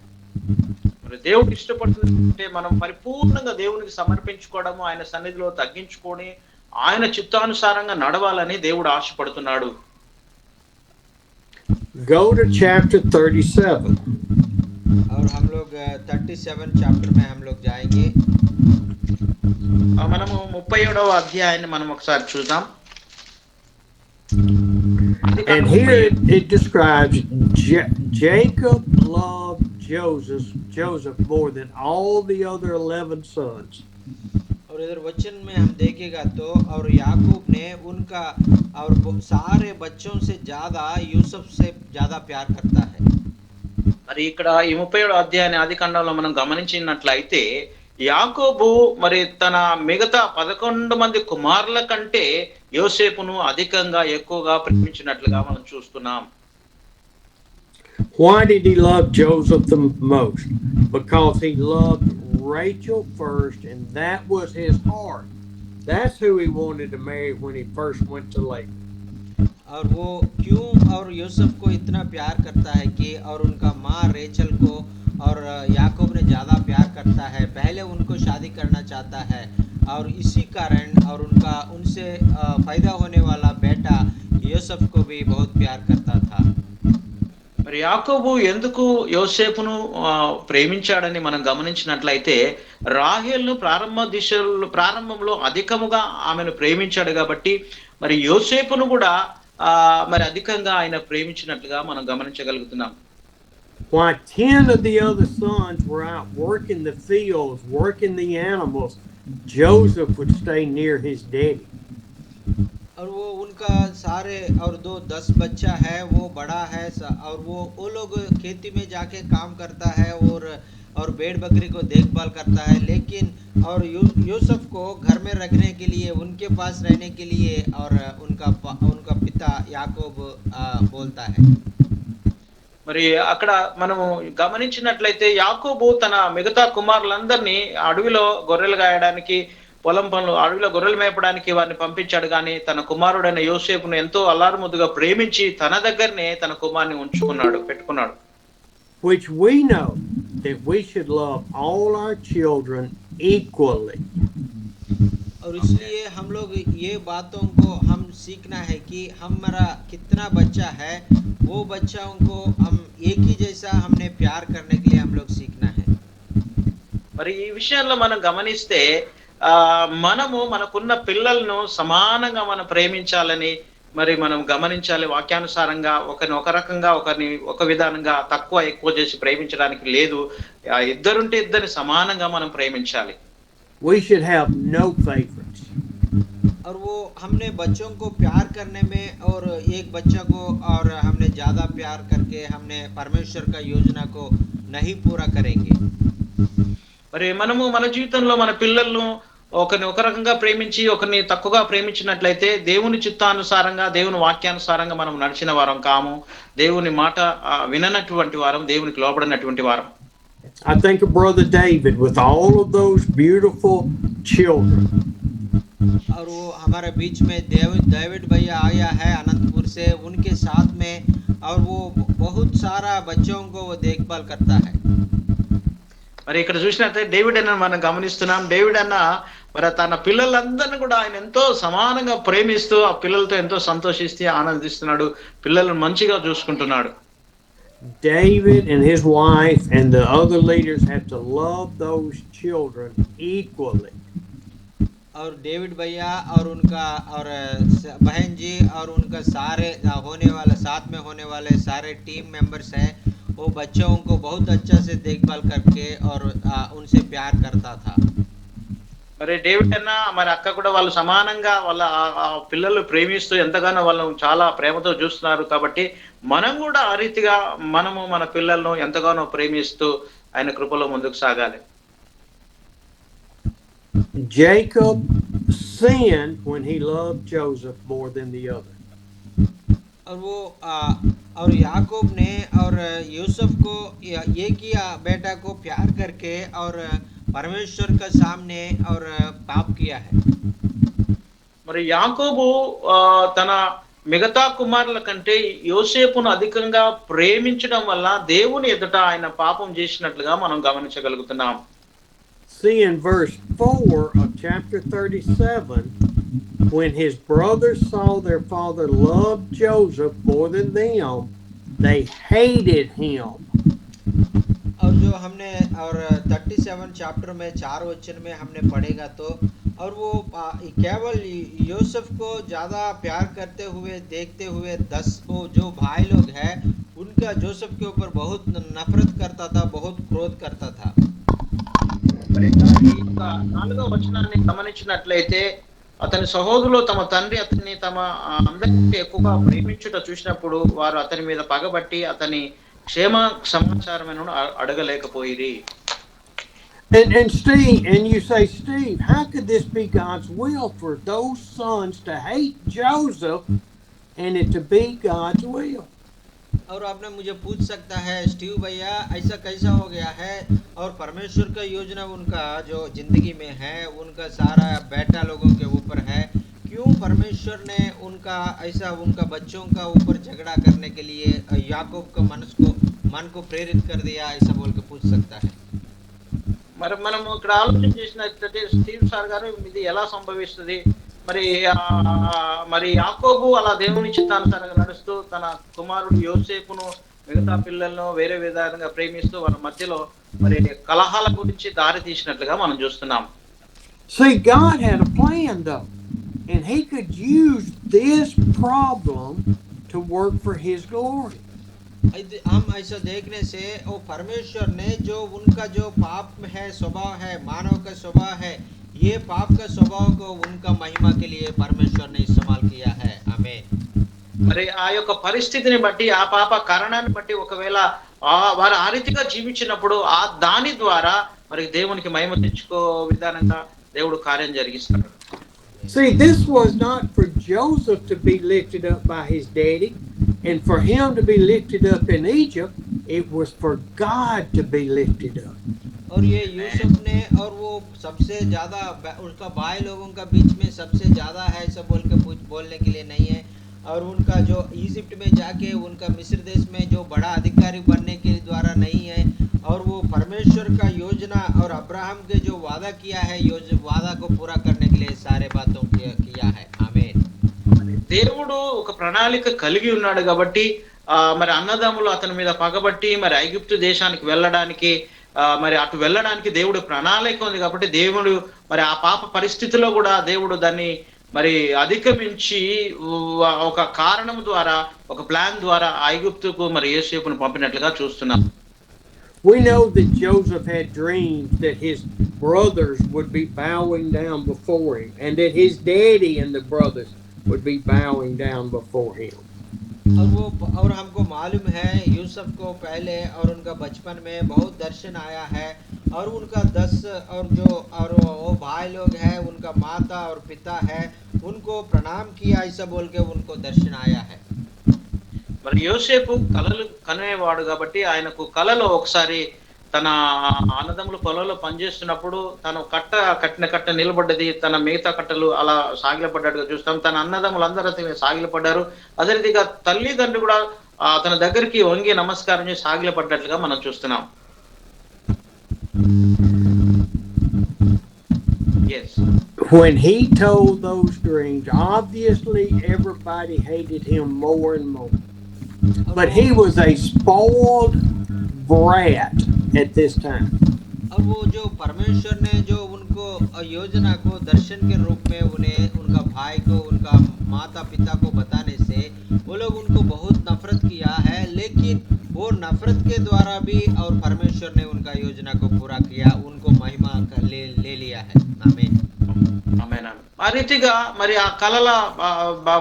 మరి దేవుడు ఇష్టపడుతుంటే మనం పరిపూర్ణంగా దేవునికి సమర్పించుకోవడము, ఆయన సన్నిధిలో తగ్గించుకొని ఆయన చిత్తానుసారంగా నడవాలని దేవుడు ఆశపడుతున్నాడు. Go to chapter 37. और हम लोग 37 चैप्टर में हम लोग जाएंगे. మనము 37వ అధ్యాయాన్ని మనం ఒకసారి చూద్దాం. And here it describes Jacob loved Joseph more than all the other 11 sons. और इधर वचन में हम देखेगा तो और याकूब ने उनका और सारे बच्चों से ज्यादा यूसुफ से ज्यादा प्यार करता है. మరి ఇక్కడ ఈ 37వ అధ్యాయాన్ని ఆదికాండంలో మనం గమనించినట్లయితే యాకోబు మరి తన మిగతా 11 మంది కుమారుల కంటే యోసేపును అధికంగా ఎక్కువగా ప్రేమించినట్లుగా మనం చూస్తున్నాం. Why did he love Joseph the most? Because he loved Rachel first, and that was his heart. That's who he wanted to marry when he first went to Laban. और वो क्यों और यूसुफ को इतना प्यार करता है कि और उनका माँ रेचल को और याकूब ने ज़्यादा प्यार करता है, पहले उनको शादी करना चाहता है और इसी कारण और उनका उनसे पैदा होने वाला बेटा यूसुफ को भी बहुत प्यार करता था. మరి యాకోబు ఎందుకు యోసేపును ప్రేమించాడని మనం గమనించినట్లయితే రాహేలును ప్రారంభంలో అధికముగా ఆమెను ప్రేమించాడు కాబట్టి మరి యోసేపును కూడా మరి అధికంగా ఆయన ప్రేమించినట్లుగా మనం గమనించగలుగుతున్నాం. Why 10 of the other sons were out working the fields, working the animals, Joseph would stay near his daddy. और वो उनका सारे और 10 बच्चा है, वो बड़ा है और वो लोग खेती में जाके काम करता है और भेड़ बकरी को देखभाल करता है, लेकिन और यूसुफ को घर में रखने के लिए उनके पास रहने के लिए और उनका पिता याकूब बोलता है. మరి అక్కడ మనము గమనించినట్లయితే యాకోబు తన మిగతా కుమారులందరినీ అడవిలో గొర్రెలు గాయడానికి పొలం పనులు అడవిలో గొర్రెలు మేపడానికి వారిని పంపించాడు, కానీ తన కుమారుడైన యోసేపును ఎంతో అల్లారుముద్దుగా ప్రేమించి తన దగ్గరనే తన కుమారుని పెట్టుకున్నాడు. Which we know that we should love all our children equally. और इसलिए हम लोग ये बातों को हम सीखना है कि हमारा कितना बच्चा है वो बच्चों को हम एक ही जैसा हमने प्यार करने के लिए हम लोग सीखना है. మరి ఈ విషయాల్లో మనం గమనిస్తే మనము మనకున్న పిల్లలను సమానంగా మనం ప్రేమించాలని మరి మనం గమనించాలి. వాక్యానుసారంగా ఒకరిని ఒక రకంగా ఒకరిని ఒక విధానంగా తక్కువ ఎక్కువ చేసి ప్రేమించడానికి లేదు. ఇద్దరుంటే ఇద్దరిని సమానంగా మనం ప్రేమించాలి. We should have no favorites. और वो हमने बच्चों को प्यार करने में और एक बच्चा को और हमने ज्यादा प्यार करके हमने परमेश्वर का योजना को नहीं पूरा करेंगे. మరి మనము మన జీవితంలో మన పిల్లలను ఒకరిని ఒక రకంగా ప్రేమించి ఒకరిని తక్కువగా ప్రేమించినట్లయితే దేవుని చిత్తానుసారంగా దేవుని వాక్యానుసారంగా మనం నడిచిన వారం కాము, దేవుని మాట విననటువంటి వారం, దేవునికి లోబడినటువంటి వారం. I think of Brother David with all of those beautiful children. और वो हमारे बीच में डेविड भैया आया है अनंतपुर से, उनके साथ में और वो बहुत सारा बच्चों को वो देखभाल करता है. మరి ఇక్కడ చూసినట్లయితే డేవిడ్ అన్న మనం గమనిస్తున్నాం. డేవిడ్ అన్న మరి తన పిల్లలందరినీ కూడా ఆయన ఎంతో సమానంగా ప్రేమిస్తూ ఆ పిల్లలతో ఎంతో సంతోషిస్తూ ఆనందిస్తున్నాడు, పిల్లలను మంచిగా చూసుకుంటున్నాడు. David and his wife and the other leaders have to love those children equally. और डेविड भैया और उनका और बहन जी और उनका सारे होने वाले साथ में होने वाले सारे टीम मेंबर्स हैं, वो बच्चों को बहुत अच्छा से देखभाल करके और उनसे प्यार करता था. మరి డేవిడ్ అన్న మరి అక్క కూడా వాళ్ళు సమానంగా వాళ్ళ పిల్లలు ప్రేమిస్తూ ఎంతగానో వాళ్ళను చాలా ప్రేమతో చూస్తున్నారు. కాబట్టి మనం కూడా ఆ రీతిగా మనము మన పిల్లలను ఎంతగానో ప్రేమిస్తూ ఆయన కృపలో ముందుకు సాగాలి. Jacob sinned when he loved Joseph more than the other. और वो और याकूब ने और यूसुफ को ये किया, बेटा को प्यार करके और परमेश्वर का सामने और पाप किया है. మరి యాకోబు తన మిగతా కుమారుల కంటే యోసేపును అధికంగా ప్రేమించడం వల్ల దేవుని ఎదుట ఆయన పాపం చేసినట్లుగా మనం గమనించగలుగుతున్నాం. See in verse 4 of chapter 37, when his brothers saw their father loved Joseph more than them, they hated him. और जो हमने और 37 चैप्टर में 4 वचन में हमने पढ़ेगा तो और वो केवल यूसुफ को ज़्यादा प्यार करते हुए देखते हुए 10 वो जो भाई लोग हैं उनका जोसेफ के ऊपर बहुत नफरत करता था, बहुत क्रोध करता था। మరి ఈ యొక్క 4వ వచనాన్ని గమనించినట్లయితే అతని సహోదరులు తమ తండ్రి అతన్ని తమ అందరికంటే ఎక్కువగా ప్రేమించుట చూసినప్పుడు వారు అతని మీద పగబట్టి అతని క్షేమ సమాచారమును అడగలేకపోయిరి. And Steve, and you say, Steve, how could this be God's will for those sons to hate Joseph and it to be God's will? और आपने मुझे पूछ सकता है स्टीव भैया ऐसा कैसा हो गया है और परमेश्वर का योजना उनका जो जिंदगी में है उनका सारा बेटा लोगों के ऊपर है, क्यों परमेश्वर ने उनका ऐसा उनका बच्चों का ऊपर झगड़ा करने के लिए याकूब का मन को प्रेरित कर दिया, ऐसा बोल के पूछ सकता है। మరి మనం ఇక్కడ ఆలోచన చేసినట్లయితే స్టీవ్ సార్ గారు ఇది ఎలా సంభవిస్తుంది, మరి యాకోబు అలా దేవుని చిత్తానుసారంగా నడుస్తూ తన కుమారుడు యోసేపును మిగతా పిల్లలను వేరే విధానంగా ప్రేమిస్తూ వాళ్ళ మధ్యలో మరి కలహాల గురించి దారి తీసినట్లుగా మనం చూస్తున్నాం. See, God had a plan though, and he could use this problem to work for his glory. हम ऐसा देखने से वो परमेश्वर ने जो उनका जो पाप है स्वभाव है, मानव का स्वभाव है, ये पाप का स्वभाव को उनका महिमा के लिए परमेश्वर ने इस्तेमाल किया है। आमीन। మరి ఆ యొక్క పరిస్థితిని బట్టి ఆ పాప కారణాన్ని బట్టి ఒకవేళ వారు ఆ రీతిగా జీవించినప్పుడు ఆ దాని ద్వారా మరి దేవునికి మహిమ తెచ్చుకో విధానంగా దేవుడు కార్యం జరిగిస్తాడు. See, this was not for Joseph to be lifted up by his daddy and for him to be lifted up in Egypt. It was for God to be lifted up. और ये यूसुफ ने और वो सबसे ज्यादा उसका भाई लोगों का बीच में सबसे ज्यादा है सब बोल के बोलने के लिए नहीं है, और उनका जो इजिप्ट में जाके उनका मिस्र देश में जो बड़ा अधिकारी बनने के द्वारा नहीं है, और वो परमेश्वर का योजना और अब्राहम के जो वादा किया है वादा को पूरा करने के लिए सारे बातों किया है। आमीन। దేవుడు ఒక ప్రణాళిక కలిగి ఉన్నాడు కాబట్టి మరి అన్నదమ్ములు అతని మీద పగబట్టి మరి ఐగుప్తు దేశానికి వెళ్ళడానికి మరి అటు వెళ్ళడానికి దేవుడు ప్రణాళిక ఉంది కాబట్టి దేవుడు మరి ఆ పాప పరిస్థితిలో కూడా దేవుడు దాన్ని మరి అధిగమించి ఒక కారణం ద్వారా ఒక ప్లాన్ ద్వారా ఐగుప్తుకు మరి యోసేపును పంపినట్లుగా చూస్తున్నాం. We know that Joseph had dreams that his brothers would be bowing down before him, and that his daddy and the brothers would be bowing down before him. और हमको मालूम है यूसुफ को पहले और उनका बचपन में बहुत दर्शन आया है, और उनका 10 और वो भाई लोग हैं उनका माता और पिता है उनको प्रणाम किया ऐसा बोल के उनको दर्शन आया है। మరి యోసేపు కలలు కనేవాడు కాబట్టి ఆయనకు కలలో ఒకసారి తన అన్నదమ్ములు పొలంలో పనిచేస్తున్నప్పుడు తను కట్టిన కట్ట నిలబడ్డది, తన మిగతా కట్టలు అలా సాగిలపడ్డాడుగా చూస్తాం. తన అన్నదమ్ములు అందరూ సాగిలపడ్డారు. అదే రీతిగా తల్లిదండ్రులు కూడా తన దగ్గరికి వంగి నమస్కారం చేసి సాగిలపడ్డట్లుగా మనం చూస్తున్నాం. Yes. When he told those dreams, obviously everybody hated him more and more. But he was a spoiled brat at this time. और वो जो परमेश्वर ने जो उनको योजना को दर्शन के रूप में उन्हें उनका भाई को उनका माता पिता को बताने से वो लोग उनको बहुत नफरत किया है, लेकिन वो नफरत के द्वारा भी और परमेश्वर ने उनका योजना को पूरा किया, उनको महिमा ले लिया है। आमीन। ఆ రీతిగా మరి ఆ కళల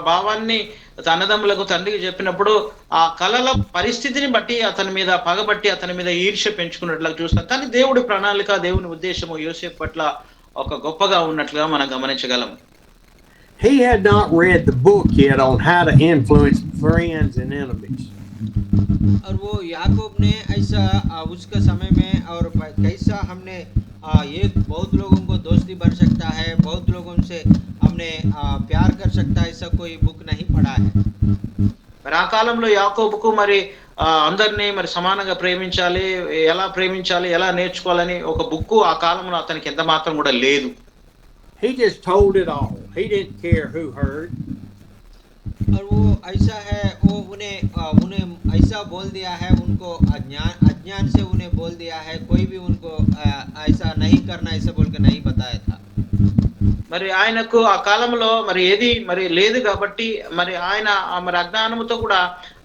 భావాన్ని అన్నదమ్ములకు తండ్రికి చెప్పినప్పుడు ఆ కళల పరిస్థితిని బట్టి అతని మీద పగబట్టి అతని మీద ఈర్ష్య పెంచుకున్నట్లుగా చూస్తాం. కానీ దేవుడి ప్రణాళిక దేవుని ఉద్దేశము యోసేపు పట్ల ఒక గొప్పగా ఉన్నట్లుగా మనం గమనించగలం. He had not read the book yet on how to influence friends and enemies. और वो याकूब ने ऐसा उसका समय में और कैसा हमने एक बहुत लोगों को दोस्ती बन सकता है, बहुत लोगों से हमने प्यार कर सकता है, ऐसा कोई बुक नहीं पढ़ा है। మరి ఆ కాలంలో యాకోబుకు మరి అందరినీ మరి సమానంగా ప్రేమించాలి, ఎలా ప్రేమించాలి, ఎలా నేర్చుకోవాలని ఒక బుక్ ఆ కాలంలో అతనికి ఎంత మాత్రం కూడా లేదు. he just told it all. He didn't care who heard. और वो ऐसा है, वो उन्हें ऐसा बोल दिया है, उनको अज्ञान से उन्हें बोल दिया है, कोई भी उनको ऐसा नहीं करना ऐसा बोल के नहीं बताया था. మరి ఆయనకు ఆ కాలంలో మరి ఏది మరి లేదు కాబట్టి మరి ఆయన మరి అజ్ఞానముతో కూడా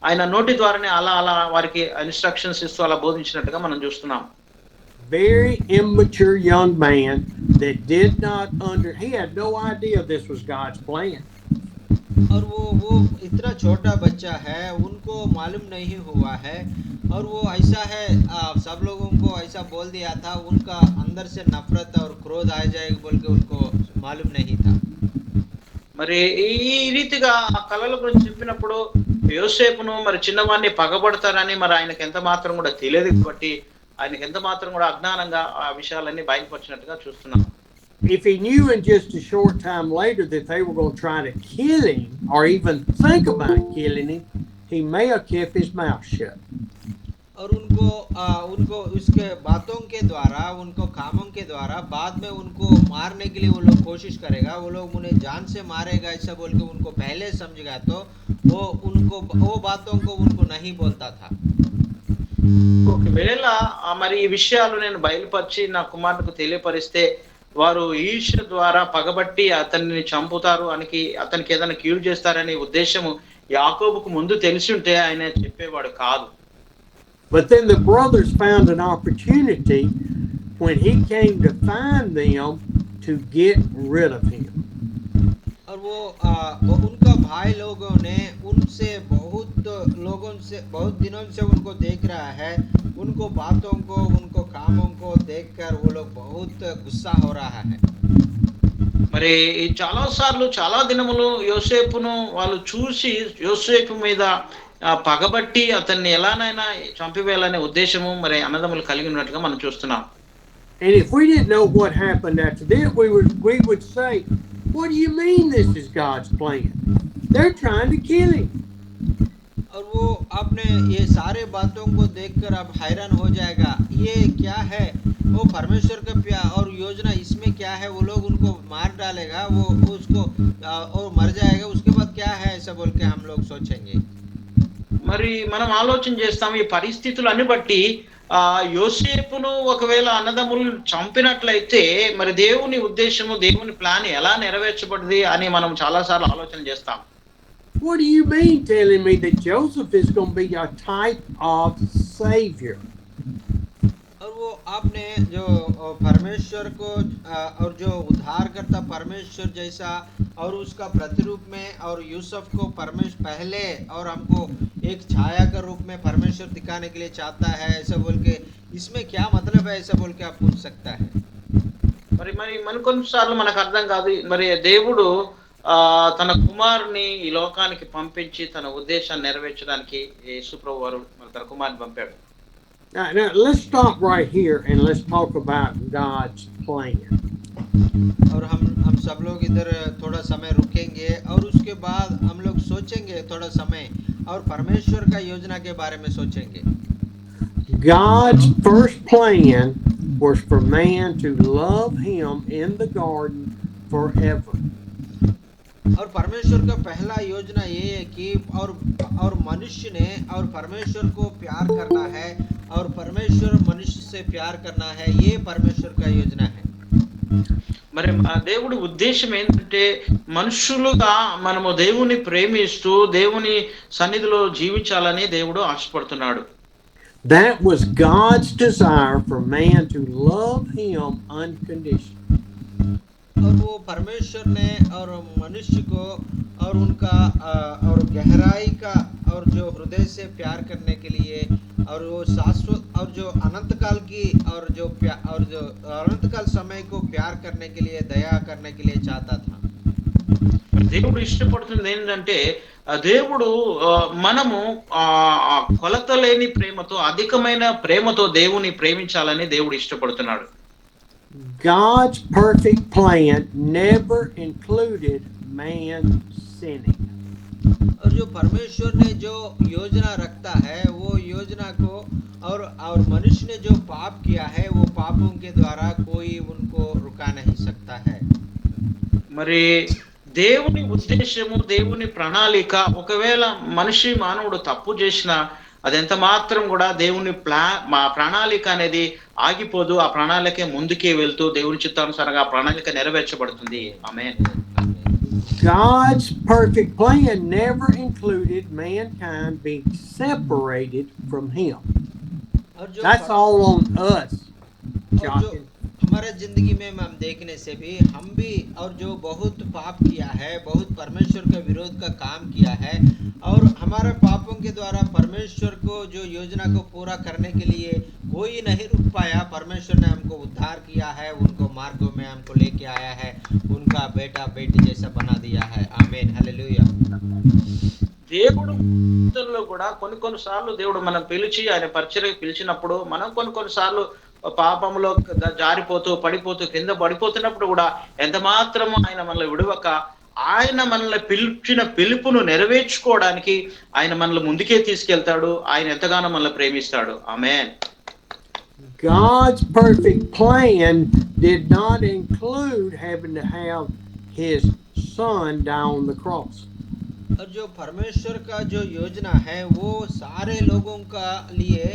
ఆయన నోటి ద్వారానే అలా అలా వారికి ఇన్స్ట్రక్షన్స్ ఇస్తూ అలా బోధించినట్టుగా మనం చూస్తున్నాం. Very immature young man that did not he had no idea this was God's plan. और वो इतना छोटा बच्चा है, उनको मालूम नहीं हुआ है, और वो ऐसा है, सब लोगों को ऐसा बोल दिया था, उनका अंदर से नफरत और क्रोध आ जाएगा बोल के उनको मालूम नहीं था. మరి ఈ రీతిగా ఆ కళల గురించి చెప్పినప్పుడు యోసేపును మరి చిన్నవాడిని పగబడతారని మరి ఆయనకు ఎంత మాత్రం కూడా తెలియదు కాబట్టి ఆయనకి ఎంత మాత్రం కూడా అజ్ఞానంగా ఆ విషయాలన్నీ బయటపరిచినట్టుగా చూస్తున్నాం. If he knew in just a short time later that they were going to try to kill him or even think about killing him, he may have kept his mouth shut. और उनको उसके बातों के द्वारा, उनको कामों के द्वारा बाद में उनको मारने के लिए वो लोग कोशिश करेगा, वो लोग उन्हें जान से मारेगा ऐसा बोल के उनको पहले समझेगा, तो वो बातों को उनको नहीं बोलता था. ఒకవేళ మరి ఈ విషయాలు నేను బయలుపరిచి నా కుమారుడికి తెలియపరిస్తే వారు ఈర్ష్య ద్వారా పగబట్టి అతన్ని చంపుతారు అతనికి ఏదైనా కీడు చేస్తారనే ఉద్దేశము యాకోబుకు ముందు తెలిసి ఉంటే ఆయన చెప్పేవాడు కాదు. But then the brothers found an opportunity when he came to find them to get rid of him. और वो उनका भाई लोगों ने उनसे बहुत दिनों से उनको देख रहा है, उनको बातों को, उनको कामों को देखकर वो लोग बहुत गुस्सा हो रहा है. మరి చాలా సార్లు చాలా దినములు యోసేపును వాళ్ళు చూసి యోసేపు మీద పగబట్టి అతన్ని ఎలానైనా చంపివేయాలనే ఉద్దేశము మరి అన్నదమ్ములు కలిగి ఉన్నట్టుగా మనం చూస్తున్నాం. And if we didn't know what happened after that, we would say, what do you mean this is God's plan? They're trying to kill him. और वो आपने ये सारे बातों को देखकर आप हैरान हो जाएगा, ये क्या है, वो परमेश्वर का प्यार और योजना इसमें क्या है, वो लोग उनको मार डालेगा, वो उसको और मर जाएगा, उसके बाद क्या है ऐसा बोल के हम लोग सोचेंगे. మరి మనం ఆలోచన చేస్తాం ఈ పరిస్థితులను బట్టి యోసేపును ఒకవేళ అన్నదమ్ములు చంపినట్లయితే మరి దేవుని ఉద్దేశము, దేవుని ప్లాన్ ఎలా నెరవేర్చబడింది అని మనం చాలా సార్లు ఆలోచన చేస్తాం. What do you mean telling me that Joseph is going to be a type of savior? और वो आपने जो परमेश्वर को और जो उद्धारकर्ता परमेश्वर जैसा और उसका प्रतिरूप में और यूसुफ को परमेश्वर पहले और हमको एक छाया के रूप में परमेश्वर दिखाने के लिए चाहता है ऐसा बोल के, इसमें क्या मतलब है ऐसा बोल के आप पूछ सकता है. మరి మన కొన్నిసార్లు మనకు అర్థం కాదు, మరి దేవుడు తన కుమారుని ఈ లోకానికి పంపించి తన ఉద్దేశాన్ని నెరవేర్చడానికి యేసుప్రభు వారు తన కుమారుని పంపాడు. Now let's stop right here and let's talk about God's plan. और हम सब लोग इधर थोड़ा समय रुकेंगे और उसके बाद हम लोग सोचेंगे थोड़ा समय और परमेश्वर का योजना के बारे में सोचेंगे. God's first plan was for man to love him in the garden forever. और परमेश्वर का पहला योजना ये है कि और मनुष्य ने और परमेश्वर को प्यार करना है और परमेश्वर मनुष्य से प्यार करना है, ये परमेश्वर का योजना है. మరి దేవుడి ఉద్దేశం ఏంటంటే మనుషులుగా మనము దేవుని ప్రేమిస్తూ దేవుని సన్నిధిలో జీవించాలని దేవుడు ఆశపడుతున్నాడు. That was God's desire for man to love him unconditionally. और वो परमेश्वर ने और मनुष्य को और उनका और गहराई का और जो हृदय से प्यार करने के लिए और वो शाश्वत और जो अनंत काल की और जो अनंत काल समय को प्यार करने के लिए, दया करने के लिए चाहता था. దేవుడు ఇష్టపడుతుంది ఏంటంటే దేవుడు మనము కొలత లేని ప్రేమతో, అధికమైన ప్రేమతో దేవుని ప్రేమించాలని దేవుడు ఇష్టపడుతున్నాడు. God's perfect plan never included man sinning. और जो परमेश्वर ने जो योजना रखता है वो योजना को और मनुष्य ने जो पाप किया है वो पापों के द्वारा कोई उनको रुका नहीं सकता है. మరి దేవుని ఉద్దేశము, దేవుని ప్రణాళిక, ఒకవేళ మానవుడు తప్పు చేసినా అది ఎంత మాత్రం కూడా దేవుని మా ప్రణాళిక అనేది ఆగిపోదు. ఆ ప్రణాళిక ముందుకే వెళ్తూ దేవుని చిత్తానుసారంగా ఆ ప్రణాళిక నెరవేర్చబడుతుంది. ఆమేన్. God's perfect plan never included mankind being separated from Him. और जो That's all on us. और जो हमारे जिंदगी में हम देखने से भी हम भी और जो बहुत पाप किया है, बहुत परमेश्वर के विरोध का काम किया है, और हमारे पापों के द्वारा परमेश्वर को जो योजना को पूरा करने के लिए कोई नहीं रुक पाया। परमेश्वर ने हमको उद्धार किया है, उनको मार्गों में हमको लेके आया है, उनका बेटा बेटी जैसा बना दिया है। आमीन, हालेलुया। దేవుడు కూడా కొన్నిసార్లు దేవుడు మనం పిలిచి ఆయన పరిచర్యకు పిలిచినప్పుడు మనం కొన్నిసార్లు పాపంలో జారిపోతూ పడిపోతూ కింద పడిపోతున్నప్పుడు కూడా ఎంత మాత్రము ఆయన మనల్ని విడవక ఆయన మనల్ని పిలిచిన పిలుపును నెరవేర్చుకోవడానికి ఆయన మనల్ని ముందుకే తీసుకెళ్తాడు. ఆయన ఎంతగానో మనల్ని ప్రేమిస్తాడు. ఆమేన్. God's perfect plan did not include having to have his son die on the cross. और जो परमेश्वर का जो योजना है वो सारे लोगों का लिए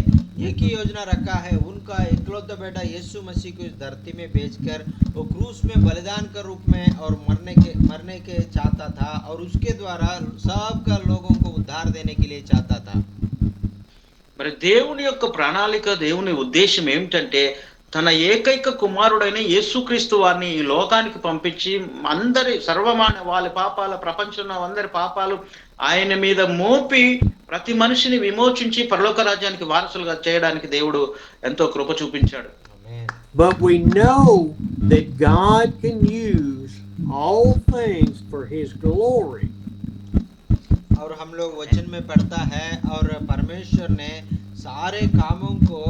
एक ही योजना रखा है। उनका इकलौता बेटा यीशु मसीह को इस धरती में भेजकर वो क्रूस में बलिदान के रूप में और मरने के चाहता था, और उसके द्वारा सबका लोगों को उद्धार देने के लिए चाहता था। మరి దేవుని యొక్క ప్రణాళిక, దేవుని ఉద్దేశం ఏమిటంటే తన ఏకైక కుమారుడైన యేసుక్రీస్తు వారిని ఈ లోకానికి పంపించి అందరి వాళ్ళ పాపాల, ప్రపంచంలో అందరి పాపాలు ఆయన మీద మోపి ప్రతి మనిషిని విమోచించి పరలోక రాజ్యానికి వారసులుగా చేయడానికి దేవుడు ఎంతో కృప చూపించాడు. But we know that God can use all things for his glory. और हम लोग वचन में पढ़ता है और परमेश्वर ने सारे कामों को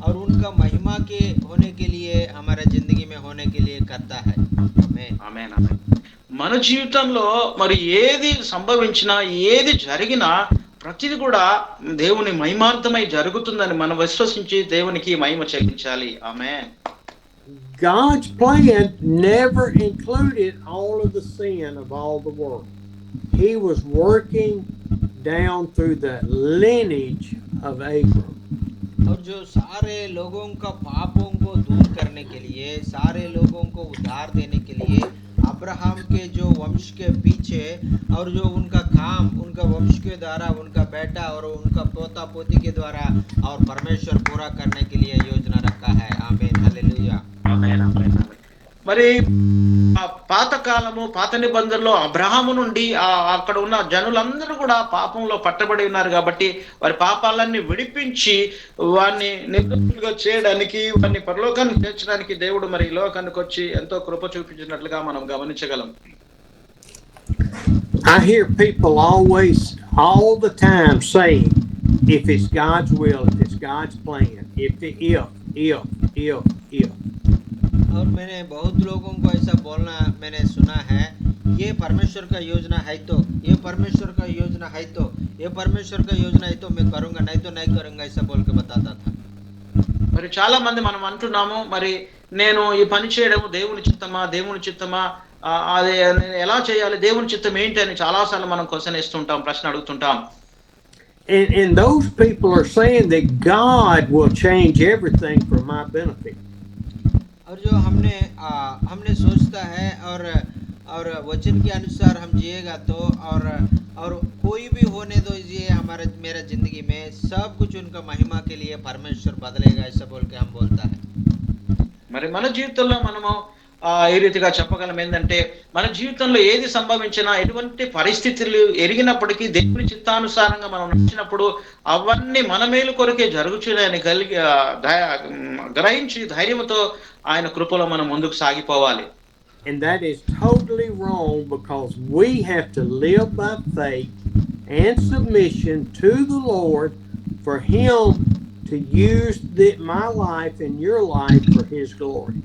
और उनका महिमा के होने के लिए हमारे जिंदगी में होने के लिए करता है। आमीन, आमीन, आमीन। మన జీవితంలో మరి ఏది సంభవించినా ఏది జరిగినా ప్రతిది కూడా దేవుని మహిమార్థమై జరుగుతుందని మనం విశ్వసించి దేవునికి మహిమ చెల్లించాలి. ఆమేన్. God's plan never included all of the sin of all the world. He was working down through the lineage of Abram. और जो सारे लोगों का पापों को दूर करने के लिए, सारे लोगों को उद्धार देने के लिए अब्राहम के जो वंश के पीछे और जो उनका काम, उनका वंश के द्वारा उनका बेटा और उनका पोता पोती के द्वारा और परमेश्वर पूरा करने के लिए योजना रखा है। आमीन, हालेलुया। ఆమేన్, ఆమేన్, ఆమేన్। మరి పాత నిబంధనలో అబ్రహాము నుండి అక్కడ ఉన్న జనులందరూ కూడా పాపంలో పట్టబడి ఉన్నారు కాబట్టి వారి పాపాలన్నీ విడిపించి వారిని నిర్దోషులుగా చేయడానికి, వారిని పరలోకానికి చేర్చడానికి దేవుడు మరి ఈ లోకానికి వచ్చి ఎంతో కృప చూపించినట్లుగా మనం గమనించగలం. I hear people always, all the time saying, if it's God's will, if it's God's plan, if. और मैंने बहुत लोगों को ऐसा बोलना मैंने सुना है, ये परमेश्वर का योजना है तो, ये परमेश्वर का योजना है तो, ये परमेश्वर का योजना है तो मैं करूंगा, नहीं तो नहीं करूंगा, ऐसा बोल के बताता था। మరి చాలా మంది మనం అంటున్నాము, మరి నేను ఈ పని చేయడం దేవుని చిత్తమా అదే నేను ఎలా చేయాలి, దేవుని చిత్తం ఏంటి అని చాలాసార్లు మనం క్వశ్చన్ వేస్తుంటాం, ప్రశ్న అడుగుతుంటాం. And those people are saying that God will change everything for my benefit. और जो हमने सोचता है और वचन के अनुसार हम जिएगा तो और कोई भी होने दो ये मेरा जिंदगी में सब कुछ उनका महिमा के लिए परमेश्वर बदलेगा, ऐसा बोल के हम बोलता है। మరి మన జీవితంలో మనము ఈ రీతిగా చెప్పగలం ఏంటంటే, మన జీవితంలో ఏది సంభవించినా, ఎటువంటి పరిస్థితులు ఎరిగినప్పటికీ దేవుని చిత్తానుసారంగా మనం నడిచినప్పుడు అవన్నీ మన మేలు కొరకే జరుగుతున్నాయని గ్రహించి ధైర్యంతో ఆయన కృపలో మనం ముందుకు సాగిపోవాలి. And that is totally wrong, because we have to live by faith and submission to the Lord for him to use my life and your life for his glory.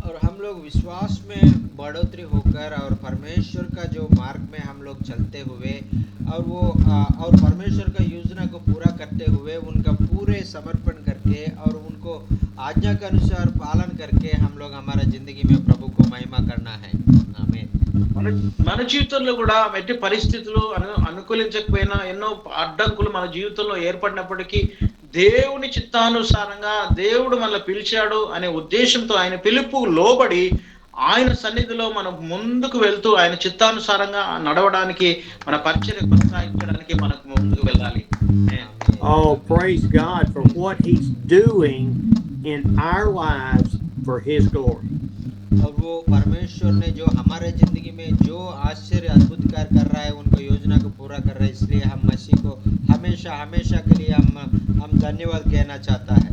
और हम लोग विश्वास में बढ़ोतरी होकर और परमेश्वर का जो मार्ग में हम लोग चलते हुए और परमेश्वर का योजना को पूरा करते हुए उनका पूरे समर्पण करके और उनको आज्ञा के अनुसार पालन करके हम लोग हमारा जिंदगी में प्रभु को महिमा करना है। आमीन। మన జీవితంలో కూడా ఎట్టి పరిస్థితులు అనుకూలించకపోయినా ఎన్నో అడ్డంకులు మన జీవితంలో ఏర్పడినప్పటికీ దేవుని చిత్తానుసారంగా దేవుడు మనల్ని పిలిచాడు అనే ఉద్దేశంతో ఆయన పిలుపు లోబడి ఆయన సన్నిధిలో మనం ముందుకు వెళ్తూ ఆయన చిత్తానుసారంగా నడవడానికి మన పరిచర్య కొనసాగించడానికి మనకు ముందుకు వెళ్ళాలి. Oh, praise God for what he's doing in our lives for his glory. और वो परमेश्वर ने जो हमारे जिंदगी में जो आश्चर्य अद्भुत कार्य कर रहा है उनको योजना को पूरा कर रहा है, इसलिए हम मसीह को हमेशा हमेशा के लिए हम धन्यवाद कहना चाहता है.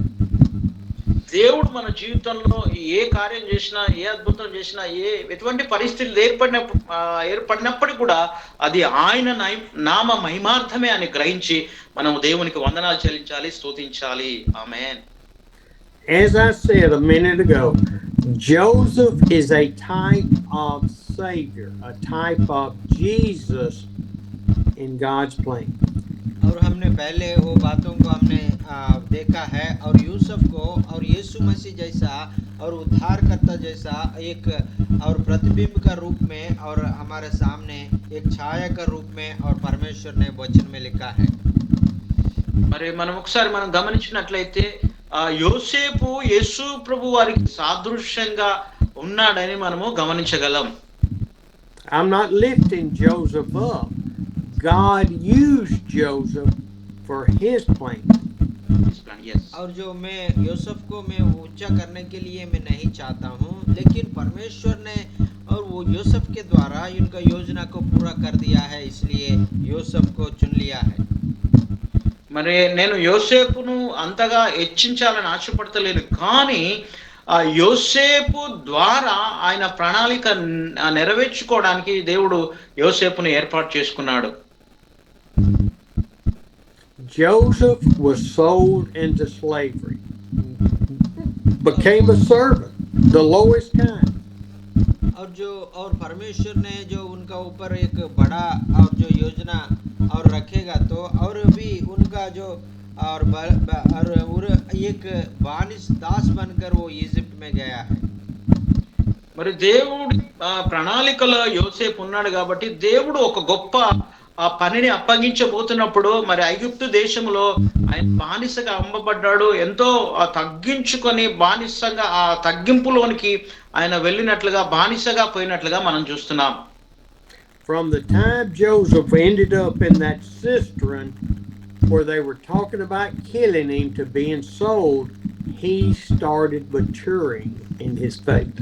దేవుడు మన జీవితంలో ఏ కార్యం చేసినా ఏ అద్భుతం చేసినా ఎటువంటి పరిస్థితులు ఏర్పడినప్పటికీ కూడా అది ఆయన నామ మహిమార్థమే అని గ్రహించి మనం దేవునికి వందనాలు చెల్లించాలి, స్తుతించాలి. ఆమేన్. As I said a minute ago, Joseph is a type of Savior, a type of Jesus in God's plan. और हमने पहले वो बातों को हमने देखा है और यूसुफ को और यीशु मसीह जैसा और उद्धारकर्ता जैसा एक और प्रतिबिंब का रूप में और हमारे सामने एक छाया का रूप में और परमेश्वर ने वचन में लिखा है. మరి మనం ఒకసారి గమనించినట్లయితే యోసేపు యేసు ప్రభు వారికి సాదృశ్యంగా ఉన్నాడని మనము గమనించగలం. I'm not lifting Joseph up. God used Joseph for his plan. Yes. और जो मैं यूसुफ को मैं ऊंचा करने के लिए मैं नहीं चाहता हूँ, लेकिन परमेश्वर ने और वो यूसुफ के द्वारा उनका योजना को पूरा कर दिया है, इसलिए यूसुफ को चुन लिया है. మరి నేను యోసేపును అంతగా హెచ్చించాలని ఆశపడతలేను, కానీ ఆ యోసేపు ద్వారా ఆయన ప్రణాళిక నెరవేర్చుకోవడానికి దేవుడు యోసేపును ఏర్పాటు చేసుకున్నాడు. Joseph was sold into slavery, became a servant, the lowest kind. और परमेश्वर ने जो उनका ऊपर एक बड़ा और जो योजना और रखेगा तो और भी उनका जो और एक बानिस दास बनकर वो इजिप्ट में गया है. మరి దేవుడి ప్రణాళికలో యోసేపు ఉన్నాడు కాబట్టి దేవుడు ఒక గొప్ప ఆ పనిని అప్పగించబోతున్నప్పుడు మరి ఐగుప్తు దేశంలో ఆయన బానిసగా అమ్మబడ్డాడు. ఎంతో తగ్గించుకొని బానిసంగా ఆ తగ్గింపులోనికి ఆయన వెళ్ళినట్లుగా బానిసగా పోయినట్లుగా మనం చూస్తున్నాం. From the time Joseph ended up in that cistern where they were talking about killing him to being sold, he started maturing in his faith.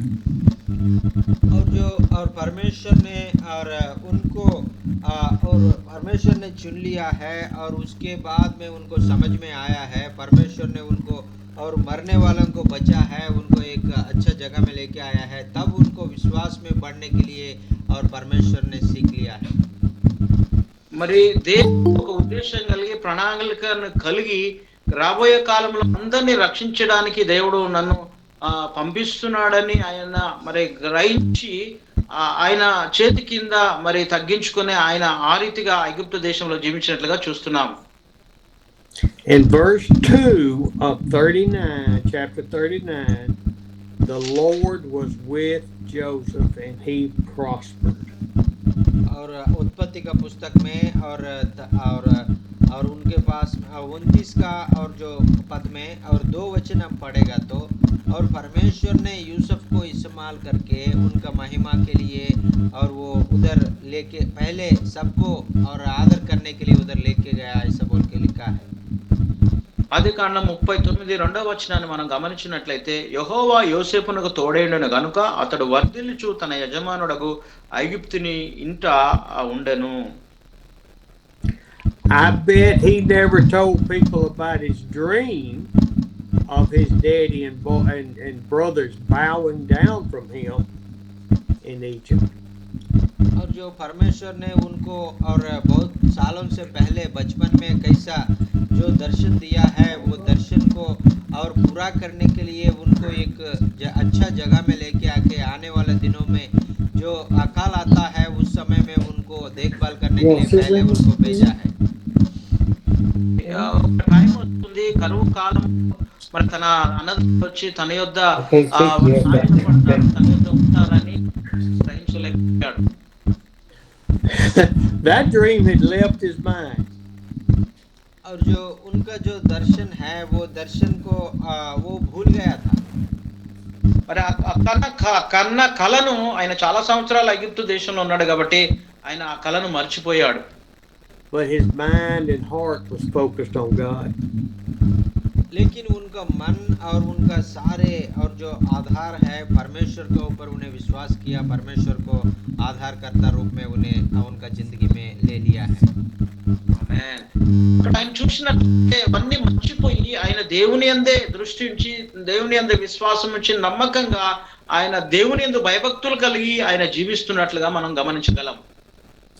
और परमेश्वर ने और उनको और परमेश्वर ने चुन लिया है और उसके बाद में उनको समझ में आया है, परमेश्वर ने उनको और मरने वालों को बचा है, उनको एक अच्छा जगह में लेके आया है, तब उनको विश्वास में बढ़ने के लिए और परमेश्वर ने सीख लिया है. మరి దేవుడు ఒక ఉద్దేశం కలిగి ప్రణాళికను కలిగి రాబోయే కాలంలో అందరినీ రక్షించడానికి దేవుడు నన్ను పంపిస్తున్నాడని ఆయన మరి గ్రహించి ఆయన చేతి కింద మరి తగ్గించుకుని ఆయన ఆ రీతిగా ఐగుప్తు దేశంలో జీవించినట్లుగా చూస్తున్నాం. In verse 2 of 39, chapter 39, the Lord was with Joseph and he prospered. और उत्पत्ति का पुस्तक में और उनके पास 29 का और जो पद में और 2 वचन हम पढ़ेगा तो और परमेश्वर ने यूसुफ को इस्तेमाल करके उनका महिमा के लिए और वो उधर लेके पहले सबको और आदर करने के लिए उधर लेके गया, ऐसा बोल के लिखा है. ఆదికాండం 39:2 మనం గమనించినట్లయితే యెహోవా యోసేపునకు తోడైండెను గనుక అతడు వర్ధిల్లుచు తన యజమానుడగు ఐగుప్తుని ఇంట ఉండెను. I bet he never told people about his dream of his daddy and brothers bowing down from him in Egypt. और जो परमेश्वर ने उनको और बहुत सालों से पहले बचपन में कैसा जो दर्शन दिया है, वो दर्शन को और पूरा करने के लिए उनको एक अच्छा जगह में लेके आके आने वाले दिनों में जो अकाल आता है उस समय में उनको देखभाल करने के लिए पहले उनको भेजा है. టైం వస్తుంది, కరువు కాలం, మరి తన అన్నదమ్ములు వచ్చి తన యొద్ద ఉంటారని గ్రహించలేకపోయాడు. That dream had left his mind. और जो उनका जो दर्शन है वो दर्शन को वो भूल गया था। మరి కన్న కలను ఆయన చాలా సంవత్సరాలు ఐగుప్తు దేశంలో ఉన్నాడు కాబట్టి ఆయన ఆ కలను మర్చిపోయాడు. But his mind and heart was focused on God. लेकिन उनका मन और उनका सारे और जो आधार है परमेश्वर के ऊपर उन्हें विश्वास किया, परमेश्वर को आधारकर्ता रूप में उन्हें उनका जिंदगी में ले लिया है। ఆయన చూసినట్టే అవన్నీ మర్చిపోయి ఆయన దేవుని యందే దృష్టి ఉంచి దేవుని యందే విశ్వాసం ఉంచి నమ్మకంగా ఆయన దేవుని యందు భయభక్తులు కలిగి ఆయన జీవిస్తున్నట్లుగా మనం గమనించగలం.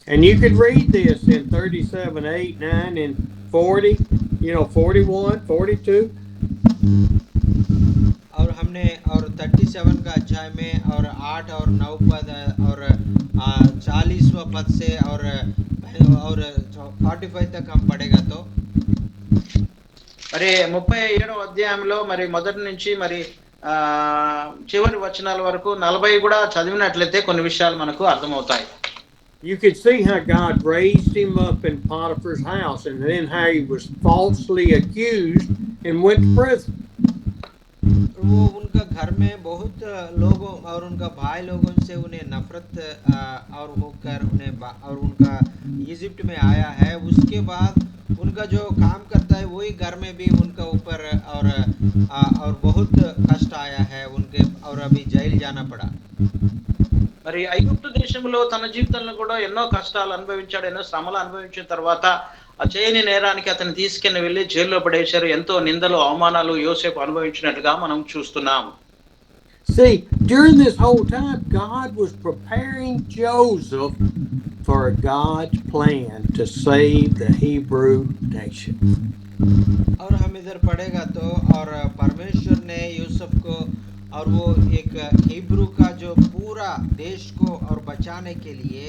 And you could read this in 37, 8, 9, and 40, 41, 42. और हमने और 37 का अध्याय में और 8 और 9 पद और 40वां पद से और 45 तक हम पढ़ेगा तो మరి 37వ అధ్యాయంలో మరి మొదటి నుంచి మరి చివరి వచనాల వరకు 40 కూడా చదివినట్లయితే కొన్ని విషయాలు మనకు అర్థమవుతాయి. You could see how God raised him up in Potiphar's house and then how he was falsely accused and went to prison. वो उनका घर में बहुत लोगों और उनका भाई लोगों से उन्हें नफरत और होकर उन्हें और उनका इजिप्ट में आया है। उसके बाद उनका जो काम करता है वही घर में भी उनका ऊपर और बहुत कष्ट आया है उनके और अभी जेल जाना पड़ा। మరి ఐగుప్తు దేశంలో తన జీవితంలో కూడా ఎన్నో కష్టాలు అనుభవించాడు, ఎన్నో శ్రమలు అనుభవించిన తర్వాత ఆ చేయని నేరానికి అతను తీసుకుని వెళ్ళి జైల్లో పడేశారు. ఎంతో నిందలు అవమానాలు యోసేపు అనుభవించినట్లుగా మనం చూస్తున్నాం. See, during this whole time, God was preparing Joseph for God's plan to save the Hebrew nation. और हम इधर पढ़ेगा तो और परमेश्वर ने यूसुफ को और वो एक हिब्रू का जो पूरा देश को और बचाने के लिए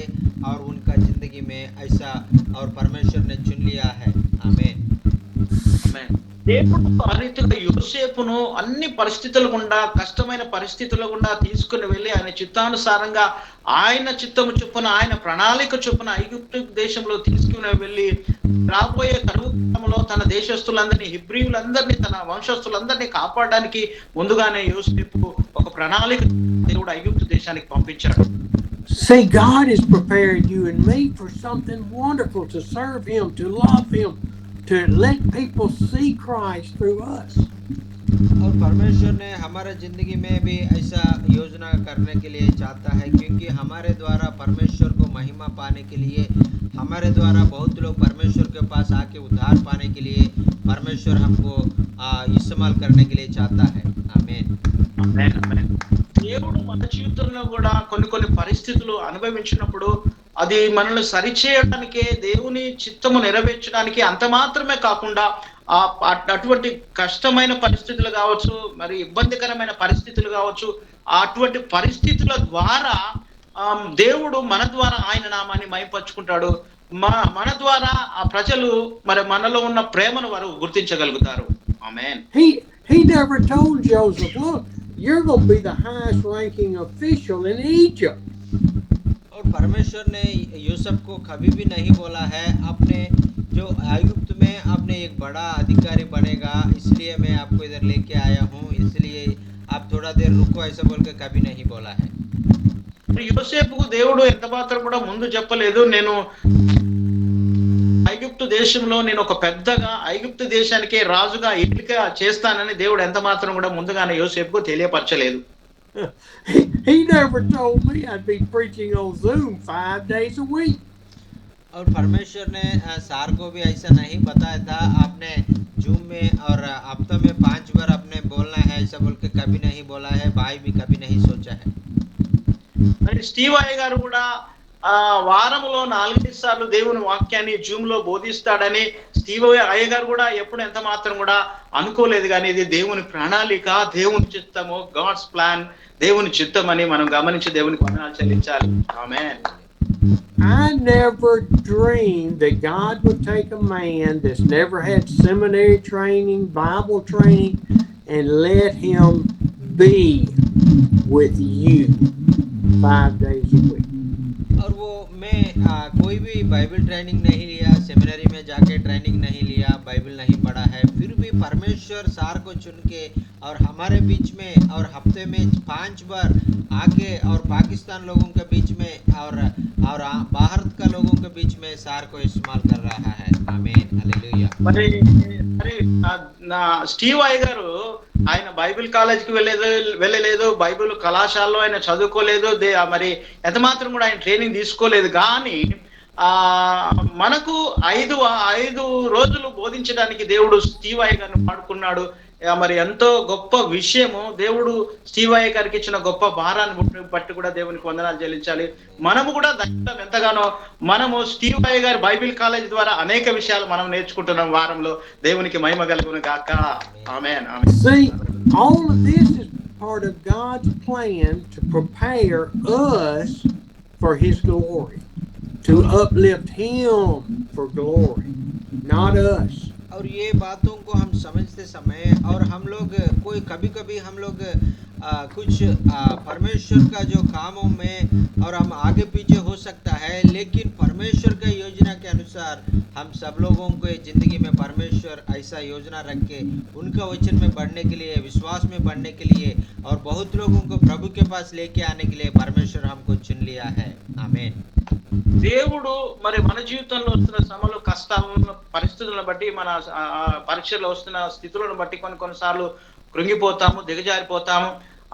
और उनका जिंदगी में ऐसा और परमेश्वर ने चुन लिया है। आमीन। దేవుడు ఆ రీతిగా యోసేపును అన్ని పరిస్థితుల గుండా కష్టమైన పరిస్థితుల గుండా తీసుకుని వెళ్ళి ఆయన చిత్తానుసారంగా ఆయన చిత్తము చొప్పున ఆయన ప్రణాళిక చొప్పున ఐగుప్తు దేశంలో తీసుకుని వెళ్ళి రాబోయే కరువు కాలంలో తన దేశస్తులందరినీ హిబ్రీయులందరినీ తన వంశస్థులందరినీ కాపాడడానికి ముందుగానే యోసేపు ఒక ప్రణాళిక దేవుడు ఐగుప్తు దేశానికి పంపించాడు. See, God is preparing you and me for something wonderful, to serve him, to love him, to let people see Christ through us. और परमेश्वर ने हमारे जिंदगी में भी ऐसा योजना करने के लिए चाहता है, क्योंकि हमारे द्वारा परमेश्वर को महिमा पाने के लिए हमारे द्वारा बहुत लोग परमेश्वर के पास आके उद्धार पाने के लिए परमेश्वर हमको इस्तेमाल करने के लिए चाहता है। आमीन। దేవుడు మన జీవితంలో కూడా కొన్ని పరిస్థితులు అనుభవించినప్పుడు అది మనల్ని సరిచేయడానికే, దేవుని చిత్తము నెరవేర్చడానికి, అంత మాత్రమే కాకుండా అటువంటి కష్టమైన పరిస్థితులు కావచ్చు, మరి ఇబ్బందికరమైన పరిస్థితులు కావచ్చు, అటువంటి పరిస్థితుల ద్వారా దేవుడు మన ద్వారా ఆయన నామాన్ని మహిమపరుచుకుంటాడు. మన ద్వారా ఆ ప్రజలు మరి మనలో ఉన్న ప్రేమను వారు గుర్తించగలుగుతారు. ఆమేన్. He never told Joseph, look, you're going to be the highest ranking official in Egypt. और परमेश्वर ने यूसुफ को कभी भी नहीं बोला है अपने जो ऐगुप्त में आपने एक बड़ा अधिकारी बनेगा, इसलिए मैं आपको इधर लेके आया हूँ, इसलिए आप थोड़ा देर रुको, ऐसा बोल के कभी नहीं बोला है। యోసేపుకు దేవుడు ఎంత మాత్రం కూడా ముందు చెప్పలేదు, నేను ఐగుప్తు దేశంలో నేను ఒక పెద్దగా ఐగుప్తు దేశానికి రాజుగా ఎన్నిక చేస్తానని దేవుడు ఎంత మాత్రం కూడా ముందుగానే యోసేపుకు తెలియపరచలేదు. He never told me I'd be preaching on Zoom 5 days a week. और परमेश्वर ने सार को भी ऐसा नहीं बताया था आपने जूम में और हफ्ता में 5 बार आपने बोलना है, ऐसा बोल के कभी नहीं बोला है। भाई भी कभी नहीं सोचा है। మరి స్టీవ్ అయ్య గారు కూడా వారంలో 4-5 సార్లు దేవుని వాక్యాన్ని జూమ్ లో బోధిస్తాడని స్టీవ్ అయ్య గారు కూడా ఎప్పుడు ఎంత మాత్రం కూడా అనుకోలేదు. కానీ ఇది దేవుని ప్రణాళిక, దేవుని చిత్తము, గాడ్స్ ప్లాన్, దేవుని చిత్తం అని మనం గమనించి దేవునికి వందనాలు చెల్లించాలి. ఆమేన్. I never dreamed that God would take a man that's never had seminary training, Bible training, and let him be with you 5 days a week. और वो मैं कोई भी बाइबल ट्रेनिंग नहीं लिया, सेमिनरी में जाके ट्रेनिंग नहीं लिया, बाइबल नहीं पढ़ा है, फिर भी परमेश्वर सार को चुन के और हमारे बीच में और हफ्ते में 5 बार आके और पाकिस्तान लोगों के बीच में और भारत का लोगों के बीच में सार को इस्तेमाल कर रहा है। आमीन, हालेलुया। మరి మరి నా స్టీవ్ అయ్య గారు ఆయన బైబిల్ కాలేజీకి వెళ్ళలేదు, బైబిల్ కళాశాలలో ఆయన చదువుకోలేదు, మరి ఎంత మాత్రం కూడా ఆయన ట్రైనింగ్ తీసుకోలేదు. కానీ మనకు 5 రోజులు బోధించడానికి దేవుడు స్టీవ్ అయ్య గారిని వాడుకున్నాడు. మరి ఎంతో గొప్ప విషయము. దేవుడు స్టీవ్ అయ్య గారికి ఇచ్చిన గొప్ప భారాన్ని బట్టి కూడా దేవునికి వందనాలు చెల్లించాలి. మనము కూడా ఎంతగానో మనము స్టీవ్ అయ్య గారి బైబిల్ కాలేజ్ ద్వారా అనేక విషయాలు మనం నేర్చుకుంటున్నాం. వారంలో దేవునికి మహిమ కలుగును గాక. ఆమేన్. See, all of this is part of God's plan to prepare us for His glory, to uplift Him for glory, not us. और ये बातों को हम समझते समय और हम लोग कभी हम लोग कुछ परमेश्वर का जो कामों में और हम आगे पीछे हो सकता है, लेकिन परमेश्वर का योजना के अनुसार हम सब लोगों को जिंदगी में परमेश्वर ऐसा योजना रख के उनका वचन में बढ़ने के लिए, विश्वास में बढ़ने के लिए और बहुत लोगों को प्रभु के पास लेके आने के लिए परमेश्वर हमको चुन लिया है। आमीन। దేవుడు మరి మన జీవితంలో వస్తున్న శ్రమలు, కష్టాలను, పరిస్థితులను బట్టి, మన పరీక్షల్లో వస్తున్న స్థితులను బట్టి కొన్నిసార్లు కృంగిపోతాము, దిగజారిపోతాము.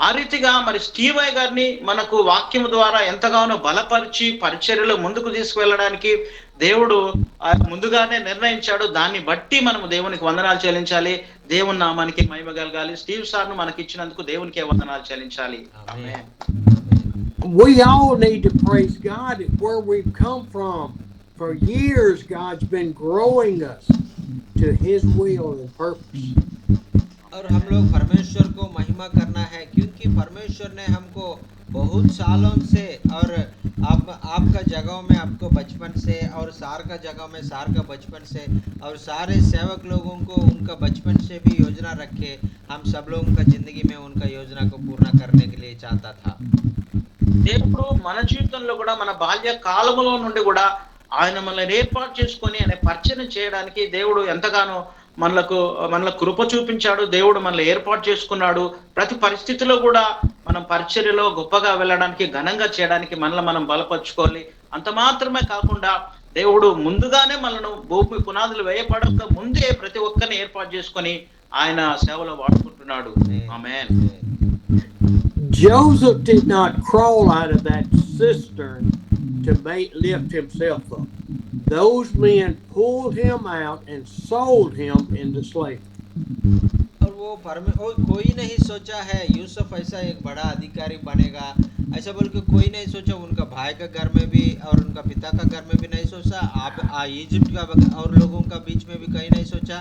ఆ రీతిగా మరి స్టీవ్ అయ్య గారిని మనకు వాక్యం ద్వారా ఎంతగానో బలపరిచి పరిచర్యలో ముందుకు తీసుకువెళ్ళడానికి దేవుడు ముందుగానే నిర్ణయించాడు. దాన్ని బట్టి మనము దేవునికి వందనాలు చెల్లించాలి. దేవుని నామానికి మహిమ కలగాలి. స్టీవ్ సార్ను మనకి ఇచ్చినందుకు దేవునికే వందనాలు చెల్లించాలి. ఆమేన్. We all need to praise God at where we've come from. For years, God's been growing us to His will and purpose. और हम लोग परमेश्वर को महिमा करना है, क्योंकि परमेश्वर ने हमको बहुत सालों से और आपका जगहों में आपको बचपन से और सार का जगह में सार का बचपन से और सारे सेवक लोगों को उनका बचपन से भी योजना रखे हम सब लोगों का जिंदगी में उनका योजना को पूर्ण करने के लिए चाहता था। దేవుడు మన జీవితంలో కూడా మన బాల్య కాలములో నుండి కూడా ఆయన మనల్ని ఏర్పాటు చేసుకొని ఆయన పరిచయం చేయడానికి దేవుడు ఎంతగానో మనలకు కృప చూపించాడు. దేవుడు మనల్ని ఏర్పాటు చేసుకున్నాడు. ప్రతి పరిస్థితిలో కూడా మనం పరిచర్యలో గొప్పగా వెళ్ళడానికి, ఘనంగా చేయడానికి మనల్ని మనం బలపరుచుకోవాలి. అంత మాత్రమే కాకుండా దేవుడు ముందుగానే మనను భూమి పునాదులు వేయబడక ముందే ప్రతి ఒక్కరిని ఏర్పాటు చేసుకొని ఆయన సేవలో వాడుకుంటున్నాడు. ఆమేన్. Joseph did not crawl out of that cistern to lift himself up. Those men pulled him out and sold him into slavery. और कोई नहीं सोचा है यूसुफ ऐसा एक बड़ा अधिकारी बनेगा, ऐसा बोल के कोई नहीं सोचा। उनका भाई का घर में भी और उनका पिता का घर में भी नहीं सोचा, आप इजिप्ट का और लोगों का बीच में भी कहीं नहीं सोचा।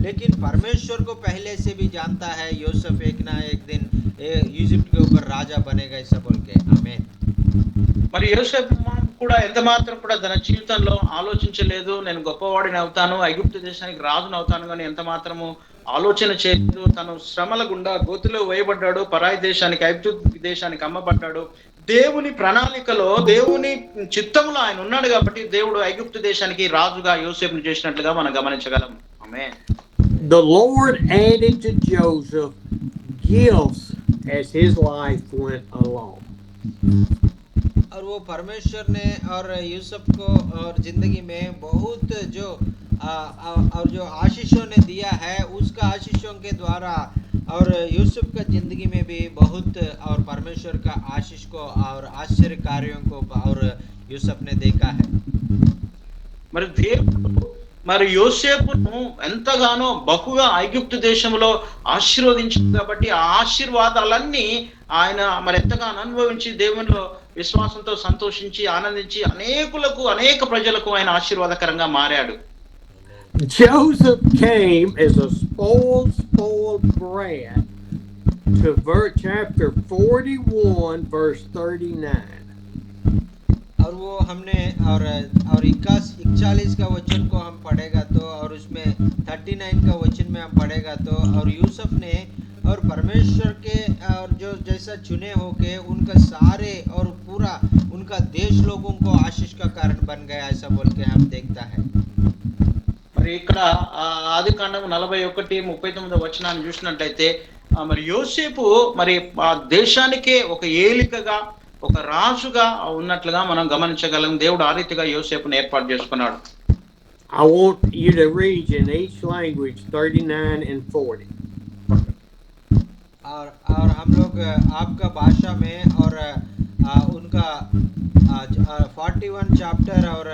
लेकिन परमेश्वर को पहले से भी जानता है यूसुफ एक ना एक दिन इजिप्ट के ऊपर राजा बनेगा, ऐसा बोल के। आमीन। మరి యోసేపు కూడా ఎంత మాత్రం కూడా తన జీవితంలో ఆలోచించలేదు, నేను గొప్పవాడిని అవుతాను, ఐగుప్తు దేశానికి రాజును అవుతాను, కానీ ఎంత మాత్రము ఆలోచన చేయలేదు. తను శ్రమల గుండా గోతిలో వేయబడ్డాడు, పరాయి దేశానికి, ఐగుప్తు దేశానికి అమ్మబడ్డాడు. దేవుని ప్రణాళికలో, దేవుని చిత్తంలో ఆయన ఉన్నాడు కాబట్టి దేవుడు ఐగుప్తు దేశానికి రాజుగా యోసేపును చేసినట్లుగా మనం గమనించగలం. ఆమేన్. The Lord added to Joseph gifts as his life went along. और वो परमेश्वर ने और यूसुफ को और जिंदगी में बहुत जो और जो आशीषों ने दिया है, उसका आशीषों के द्वारा और यूसुफ का जिंदगी में भी बहुत और परमेश्वर का आशीष को और आश्चर्य कार्यों को और यूसुफ ने देखा है। మరి దేవుడు మరి యోసేపును ఎంతగానో బహుగా ఐగుప్తు దేశంలో ఆశీర్వదించింది కాబట్టి ఆ ఆశీర్వాదాలన్నీ ఆయన మరి ఎంతగానో అనుభవించి దేవునిలో విశ్వాసంతో సంతోషించి ఆనందించి అనేక ప్రజలకు ఆయన ఆశీర్వాదకరంగా మారాడు. Joseph came as a spoiled brat to chapter 41 verse 39. और वो हमने और 41 का वचन को हम पढ़ेगा तो और उसमें 39 का वचन में हम पढ़ेगा तो और यूसुफ ने और परमेश्वर के और जो जैसा चुने होके उनका सारे और पूरा उनका देश लोगों को आशीष का कारण बन गया ऐसा बोल के हम देखता है। మరి ఇక్కడ ఆది కాండం 41:39 వచనాన్ని చూసినట్లయితే మరి యోసేపు మరి ఆ దేశానికే ఒక ఏలికగా ఒక రాజుగా ఉన్నట్లుగా మనం గమనించగలం. దేవుడు ఆ రీతిగా యోసేపుని ఏర్పాటు చేసుకున్నాడు. I want you to read in each language 39 and 40. और हम लोग आपका भाषा में और उनका 41 चैप्टर और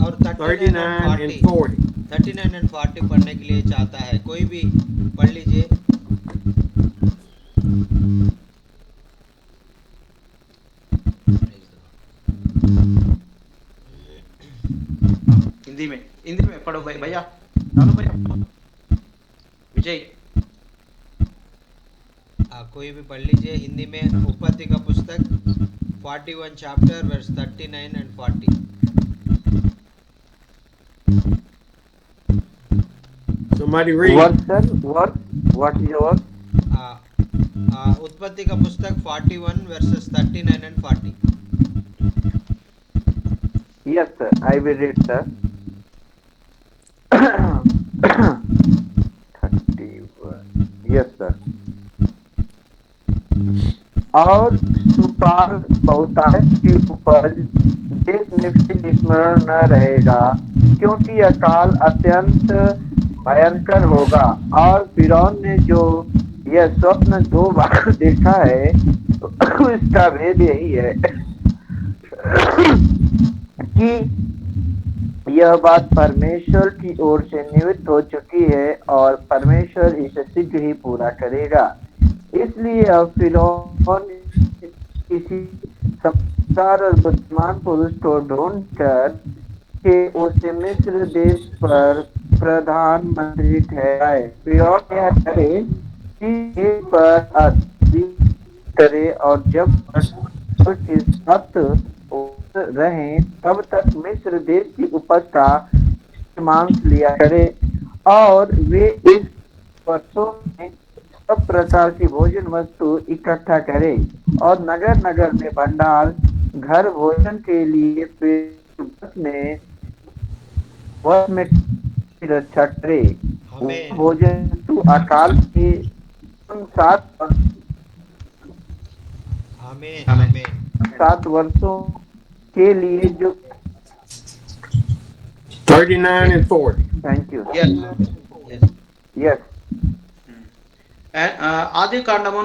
39 and 40. 39 and 40 पढ़ने के लिए चाहता है, कोई भी पढ़ लीजिए। हिंदी में पढ़ो भाई, भैया डालो भैया, विजय कोई भी पढ़ लीजिए हिंदी में। उत्पत्ति का पुस्तक 41 chapter verse 39 and 40। Somebody read. What sir? What is your word? उत्पत्ति का पुस्तक 41 verses 39 and 40। Yes sir, I will read sir. 31. Yes sir. और सुपार बहुतायत की उपज देश में फिर स्मरण न रहेगा, क्योंकि अकाल अत्यंत भयंकर होगा। और फिरौन ने जो यह स्वप्न 2 बार देखा है, उसका भेद यही है कि यह बात परमेश्वर की ओर से निवृत्त हो चुकी है और परमेश्वर इसे शीघ्र ही पूरा करेगा। इसलिए अब फिरौन किसी समझदार और बुद्धिमान पुरुष को ढूंढ कर के उसे मिस्र देश पर प्रधानमंत्री ठहराए। फिरौन यह करे कि एक पर अधिक करे और जब उसके साथ रहे तब तक मिस्र देश की उपज का मांस लिया करे, और वे इस वर्षों में सब प्रकार की भोजन वस्तु इकट्ठा करे और नगर नगर में भंडार घर भोजन के लिए वर्ष में रक्षा करे। भोजन वस्तु अकाल के 7 वर्षों के लिए जो 39 and 40. Thank you. यस ఆది కాండము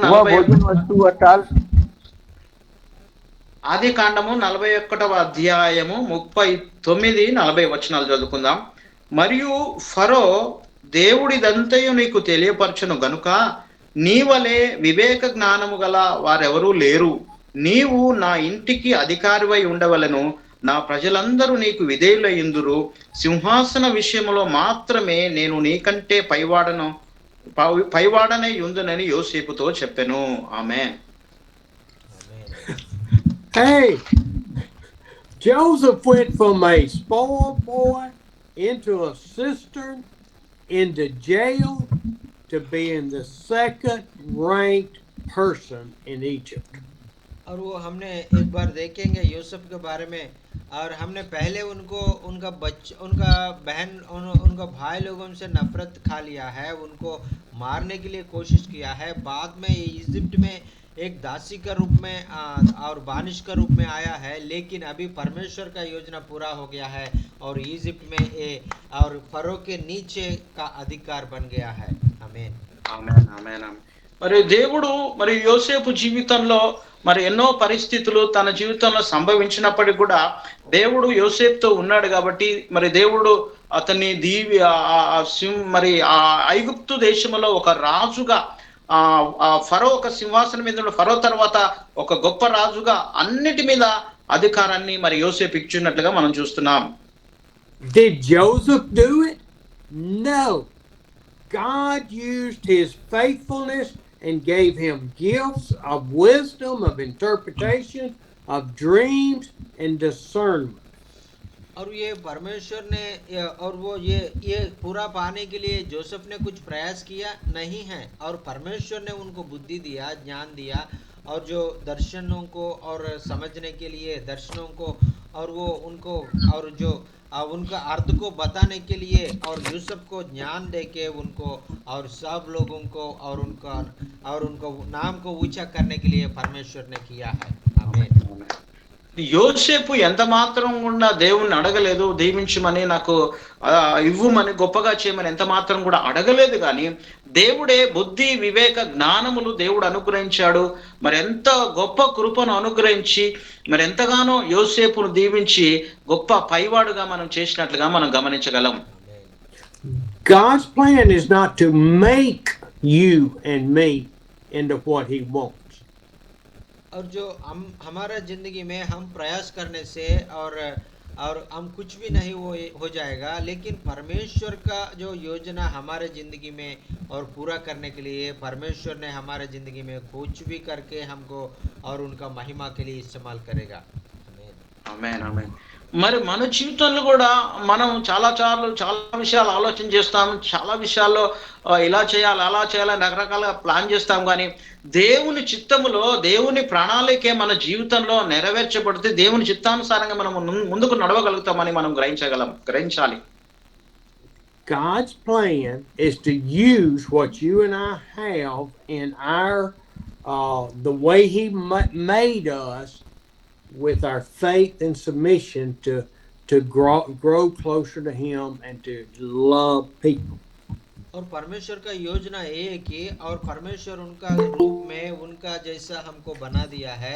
ఆది కాండము 41వ అధ్యాయము 39-40 వచనాలు చదువుకుందాం. మరియు ఫరో దేవుడిదంతయు నీకు తెలియపరచును గనుక నీవలే వివేక జ్ఞానము గల వారెవరూ లేరు, నీవు నా ఇంటికి అధికారివై ఉండవలను, నా ప్రజలందరూ నీకు విధేయులయ్యుందురు, సింహాసన విషయములో మాత్రమే నేను నీకంటే పైవాడనై ఉందునని యోసేపుతో చెప్పెను. ఆమేన్. Hey, Joseph went from a spoiled boy into a cistern, into jail, to being the second-ranked person in Egypt. और वो हमने एक बार देखेंगे यूसुफ के बारे में, और हमने पहले उनको उनका बहन उनका भाई लोगों से नफरत खा लिया है, उनको मारने के लिए कोशिश किया है। बाद में इजिप्ट में एक दासी का रूप में और बानिश का रूप में आया है, लेकिन अभी परमेश्वर का योजना पूरा हो गया है और इजिप्ट में और फरो के नीचे का अधिकार बन गया है। आमीन ఆమేన్ ఆమేన్ ఆమేన్. మరి దేవుడు మరి యోసేపు జీవితంలో మరి ఎన్నో పరిస్థితులు తన జీవితంలో సంభవించినప్పటికీ కూడా దేవుడు యోసేపుతో ఉన్నాడు కాబట్టి మరి దేవుడు అతన్ని మరి ఆ ఐగుప్తు దేశంలో ఒక రాజుగా ఫరో ఒక సింహాసనం మీద ఫరో తర్వాత ఒక గొప్ప రాజుగా అన్నిటి మీద అధికారాన్ని మరి యోసేపు ఇచ్చినట్లుగా మనం చూస్తున్నాం. Did Joseph do it? No. God used his faithfulness and gave him gifts of wisdom, of interpretation, of dreams, and discernment. और ये परमेश्वर ने और वो ये पूरा पाने के लिए जोसेफ ने कुछ प्रयास किया नहीं है, और परमेश्वर ने उनको बुद्धि दिया, ज्ञान दिया, और जो दर्शनों को और समझने के लिए दर्शनों को और वो उनको और जो उनका अर्थ को बताने के लिए और यूसुफ को ज्ञान दे के उनको और सब लोगों को और उनको नाम को ऊंचा करने के लिए परमेश्वर ने किया है। आमीन। యోసేపు ఎంత మాత్రం కూడా దేవుణ్ణి అడగలేదు, దీవించమని నాకు ఇవ్వమని గొప్పగా చేయమని ఎంత మాత్రం కూడా అడగలేదు. కానీ దేవుడే బుద్ధి వివేక జ్ఞానములు దేవుడు అనుగ్రహించాడు. మరి ఎంత గొప్ప కృపను అనుగ్రహించి మరి ఎంతగానో యోసేపును దీవించి గొప్ప పైవాడుగా మనం చేసినట్లుగా మనం గమనించగలం. God's plan is not to make you and me into what he wants. और जो हम हमारा जिंदगी में हम प्रयास करने से और हम कुछ भी नहीं हो जाएगा, लेकिन परमेश्वर का जो योजना हमारे जिंदगी में और पूरा करने के लिए परमेश्वर ने हमारे जिंदगी में कुछ भी करके हमको और उनका महिमा के लिए इस्तेमाल करेगा। ఆమేన్ ఆమేన్. మరి మన జీవితంలో కూడా మనం చాలా విషయాలు ఆలోచన చేస్తాం, చాలా విషయాల్లో ఇలా చేయాలి అలా చేయాలని రకరకాలుగా ప్లాన్ చేస్తాం. కానీ దేవుని చిత్తములో దేవుని ప్రణాళికే మన జీవితంలో నెరవేర్చబడితే దేవుని చిత్తానుసారంగా మనం ముందుకు నడవగలుగుతామని మనం గ్రహించాలి. God's plan is to use what you and I have in our the way he made us with our faith and submission to grow closer to him and to love people. और परमेश्वर का योजना ये है कि और परमेश्वर उनका रूप में उनका जैसा हमको बना दिया है,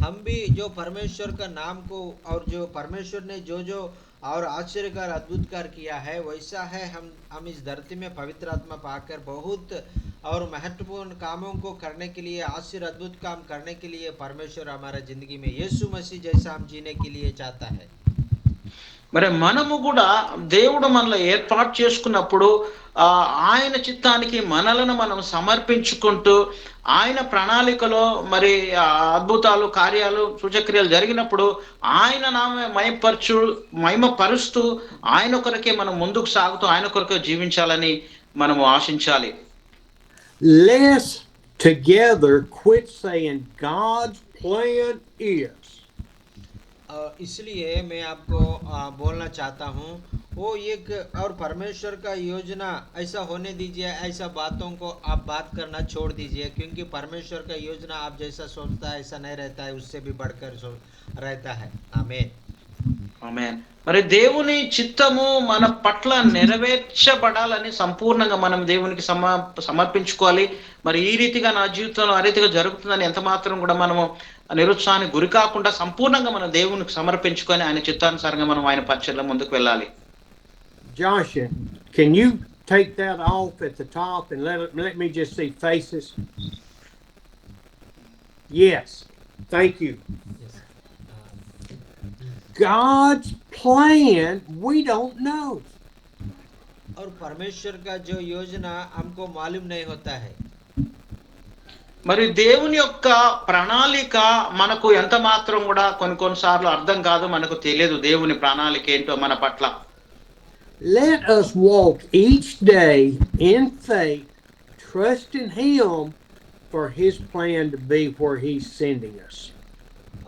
हम भी जो परमेश्वर का नाम को और जो परमेश्वर ने जो और आश्चर्यकार अद्भुतकार किया है वैसा है हम इस धरती में पवित्र आत्मा पाकर बहुत और महत्वपूर्ण कामों को करने के लिए आश्चर्य अद्भुत काम करने के लिए परमेश्वर हमारा जिंदगी में यीशु मसीह जैसा हम जीने के लिए चाहता है। మరి మనము కూడా దేవుడు మనల్ని ఏర్పాటు చేసుకున్నప్పుడు ఆయన చిత్తానికి మనలను మనం సమర్పించుకుంటూ ఆయన ప్రణాళికలో మరి అద్భుతాలు కార్యాలు సూచక్రియలు జరిగినప్పుడు ఆయన మహిమపరుస్తూ ఆయన కొరకే మనం ముందుకు సాగుతూ ఆయన కొరకే జీవించాలని మనము ఆశించాలి. Let's together quit saying God's plan is. इसलिए मैं आपको बोलना चाहता हूँ वो एक और परमेश्वर का योजना ऐसा होने दीजिए, ऐसा बातों को आप बात करना छोड़ दीजिए, क्योंकि परमेश्वर का योजना आप जैसा सोचता है ऐसा नहीं रहता है, उससे भी बढ़कर रहता है। आमीन ఆమేన్. మరి దేవుని చిత్తము మన పట్ల నెరవేర్చబడాలని సంపూర్ణంగా మనం దేవునికి సమర్పించుకోవాలి. మరి ఈ రీతిగా నా జీవితంలో ఆ రీతిగా జరుగుతుందని ఎంత మాత్రం కూడా మనము నిరుత్సాహానికి గురి కాకుండా సంపూర్ణంగా మనం దేవునికి సమర్పించుకొని ఆయన చిత్తానుసారంగా మనం ఆయన పరిచర్యలో ముందుకు వెళ్ళాలి. Joshua, can you take that off at the top and let me just see faces? Yes. Thank you. God's plan we don't know. और परमेश्वर का जो योजना हमको मालूम नहीं होता है. మరి దేవుని యొక్క ప్రణాళిక మనకు ఎంత మాత్రం కూడా కొన్నిసార్లు అర్థం కాదు, మనకు తెలియదు దేవుని ప్రణాళిక ఏంటో మన పట్ల. Let us walk each day in faith, trusting him for his plan to be where he's sending us.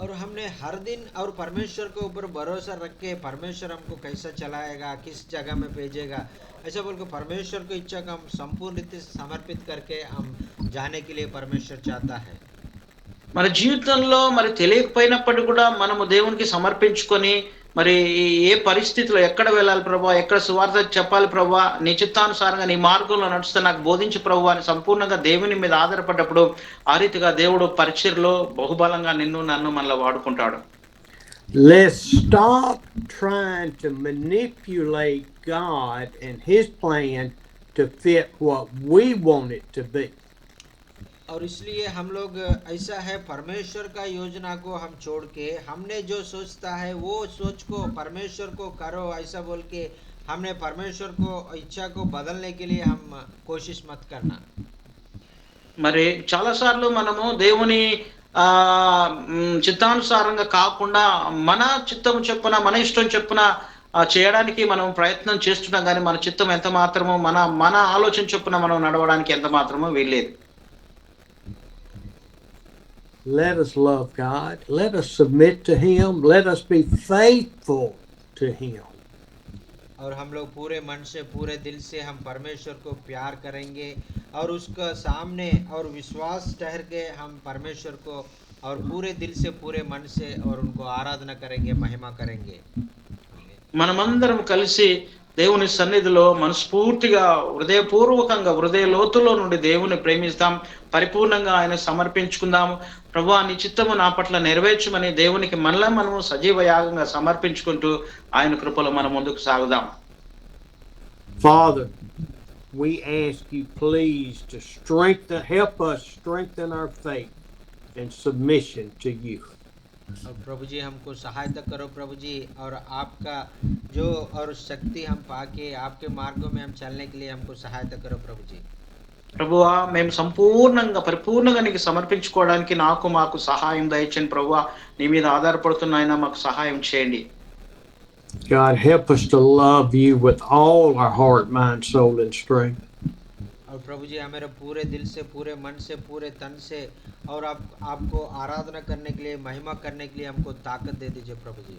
और हमने हर दिन और परमेश्वर के ऊपर भरोसा रख के परमेश्वर हमको कैसा चलाएगा, किस जगह में भेजेगा, ऐसा बोल के परमेश्वर की इच्छा का हम संपूर्ण रीति से समर्पित करके हम जाने के लिए परमेश्वर चाहता है. మన జీవితంలో మరి తెలియకపోయినప్పటికీ కూడా మనము దేవునికి సమర్పించుకొని మరి ఏ పరిస్థితిలో ఎక్కడ వెళ్ళాలి ప్రభువా, ఎక్కడ సువార్త చెప్పాలి ప్రభువా, నీ చిత్తానుసారంగా నీ మార్గంలో నడుస్తే నాకు బోధించు ప్రభువా అని సంపూర్ణంగా దేవుని మీద ఆధారపడ్డప్పుడు ఆ రీతిగా దేవుడు పరిచర్యలో బహుబలంగా నన్ను మనలో వాడుకుంటాడు. Let's stop trying to manipulate God and his plan to fit what we want it to be. और इसलिए हम लोग ऐसा है परमेश्वर का योजना को हम छोड़ के हमने जो सोचता है वो सोच को परमेश्वर को करो ऐसा बोल के हमने परमेश्वर को इच्छा को बदलने के लिए हम कोशिश मत करना. మరి చాలాసార్లు మనము దేవుని చిత్తానుసారంగా కాకుండా మన చిత్తం చొప్పున మన ఇష్టం చొప్పున చేయడానికి మనం ప్రయత్నం చేస్తున్నాం, కానీ మన చిత్తం ఎంత మాత్రమో మన ఆలోచన చొప్పున మనం నడవడానికి ఎంత మాత్రమో వీల్లేదు. let us love God. Let us submit to Him. Let us be faithful to Him. और हम लोग पूरे मन से पूरे दिल से हम परमेश्वर को प्यार करेंगे और उसका सामने और विश्वास ठहर के हम परमेश्वर को और पूरे दिल से पूरे मन से और उनको आराधना करेंगे, महिमा करेंगे। మనమందరం కలిసి దేవుని సన్నిధిలో మనస్ఫూర్తిగా హృదయపూర్వకంగా హృదయ లోతులో నుండి దేవుని ప్రేమిస్తాం, పరిపూర్ణంగా ఆయన సమర్పించుకుందాము. ప్రభువా నీ చిత్తము నా పట్ల నెరవేర్చమని దేవునికి మనలో మనము సజీవ యాగంగా సమర్పించుకుంటూ ఆయన కృపలో మనం ముందుకు సాగుదాం. Father, we ask you please to help us strengthen our faith and submission to you. और प्रभु जी हमको सहायता करो प्रभु जी, और आपका जो और शक्ति हम पाके आपके मार्गों में हम चलने के लिए हमको सहायता करो प्रभु जी। ప్రభువా మేము సంపూర్ణంగా పరిపూర్ణంగా నీకు సమర్పించుకోవడానికి మాకు సహాయం దయచేయండి ప్రభువా, నీ మీద ఆధారపడుతున్న ఆయన మాకు సహాయం చేయండి. God, help us to love you with all our heart, mind, soul, and strength. और प्रभु जी हमारे पूरे दिल से पूरे मन से पूरे तन से और आपको आराधना करने के लिए महिमा करने के लिए हमको ताकत दे दीजिए प्रभु जी।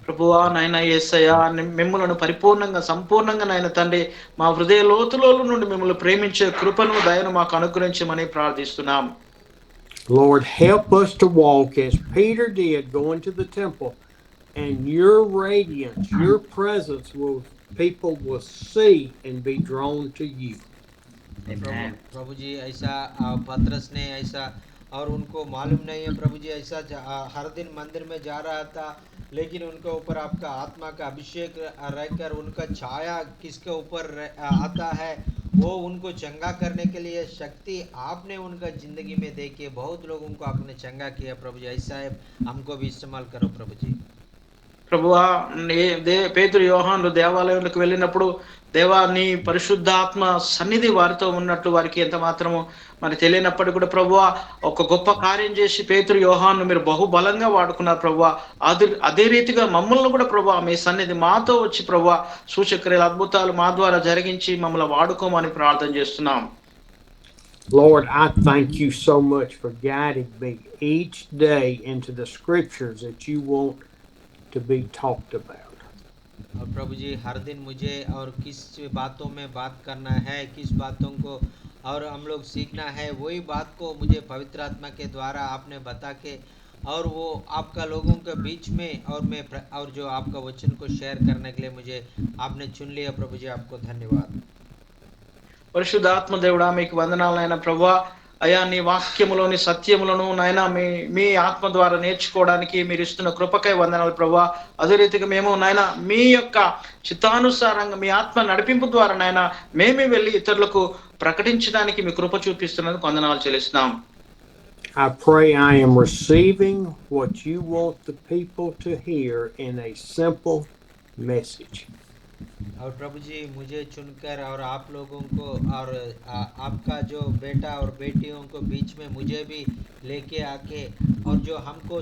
ప్రభువా నాయన యేసయ్యా మిమ్మల్ని పరిపూర్ణంగా సంపూర్ణంగా నాయన తండ్రి మా హృదయ లోతులో నుండి మిమ్మల్ని ప్రేమించే కృపను దయను మాకు అనుగ్రహించమని ప్రార్థిస్తున్నాం. Lord, help us to walk as Peter did going to the temple, and your radiance, your presence people will see and be drawn to you. प्रभु जी ऐसा पतरस ने ऐसा, और उनको मालूम नहीं है प्रभु जी, ऐसा हर दिन मंदिर में जा रहा था, लेकिन उनके ऊपर आपका आत्मा का अभिषेक रहकर उनका छाया किसके ऊपर आता है, वो उनको चंगा करने के लिए शक्ति आपने उनका जिंदगी में दे के बहुत लोगों को आपने चंगा किया प्रभु जी। ऐसा है, हमको भी इस्तेमाल करो प्रभु जी। ప్రభువా పేతురు యోహానులు దేవాలయంలోకి వెళ్ళినప్పుడు దేవా నీ పరిశుద్ధాత్మ సన్నిధి వారితో ఉన్నట్టు వారికి ఎంత మాత్రము మరి తెలియనప్పటికీ కూడా ప్రభువా ఒక గొప్ప కార్యం చేసి పేతురు యోహాను మీరు బహుబలంగా వాడుకున్నారు ప్రభువా. అదే రీతిగా మమ్మల్ని కూడా ప్రభువా మీ సన్నిధి మాతో వచ్చి ప్రభువా సూచక్రియలు అద్భుతాలు మా ద్వారా జరిగించి మమ్మల్ని వాడుకోమని ప్రార్థన చేస్తున్నాం. Lord, I thank you so much for guiding me each day into the scriptures that you want to be talked about. और प्रभु जी हर दिन मुझे और किस बातों में बात करना है, किस बातों को और हम लोग सीखना है, वही बात को मुझे पवित्र आत्मा के द्वारा आपने बता के और वो आपका लोगों के बीच में और जो आपका वचन को शेयर करने के लिए मुझे आपने चुन लिया प्रभु जी, आपको धन्यवाद। పరిశుద్ధాత్మ దేవుడా మీకు వందనాలు నాయన ప్రభువా. అయ్యా నీ వాక్యములోని సత్యములను నాయన మీ ఆత్మ ద్వారా నేర్చుకోవడానికి మీరు ఇస్తున్న కృపకై వందనాలు ప్రభువా. అదే రీతిగా మేము నాయన మీ యొక్క చిత్తానుసారంగా మీ ఆత్మ నడిపింపు ద్వారా నాయన మేమే వెళ్ళి ఇతరులకు ప్రకటించడానికి మీ కృప చూపిస్తున్నందుకు వందనాలు చెల్లిస్తున్నాం. I pray I am receiving what you want the people to hear in a simple message. और प्रभु जी मुझे चुनकर और आप लोगों को और आपका जो बेटा और बेटियों को बीच में मुझे भी लेके आके और जो हमको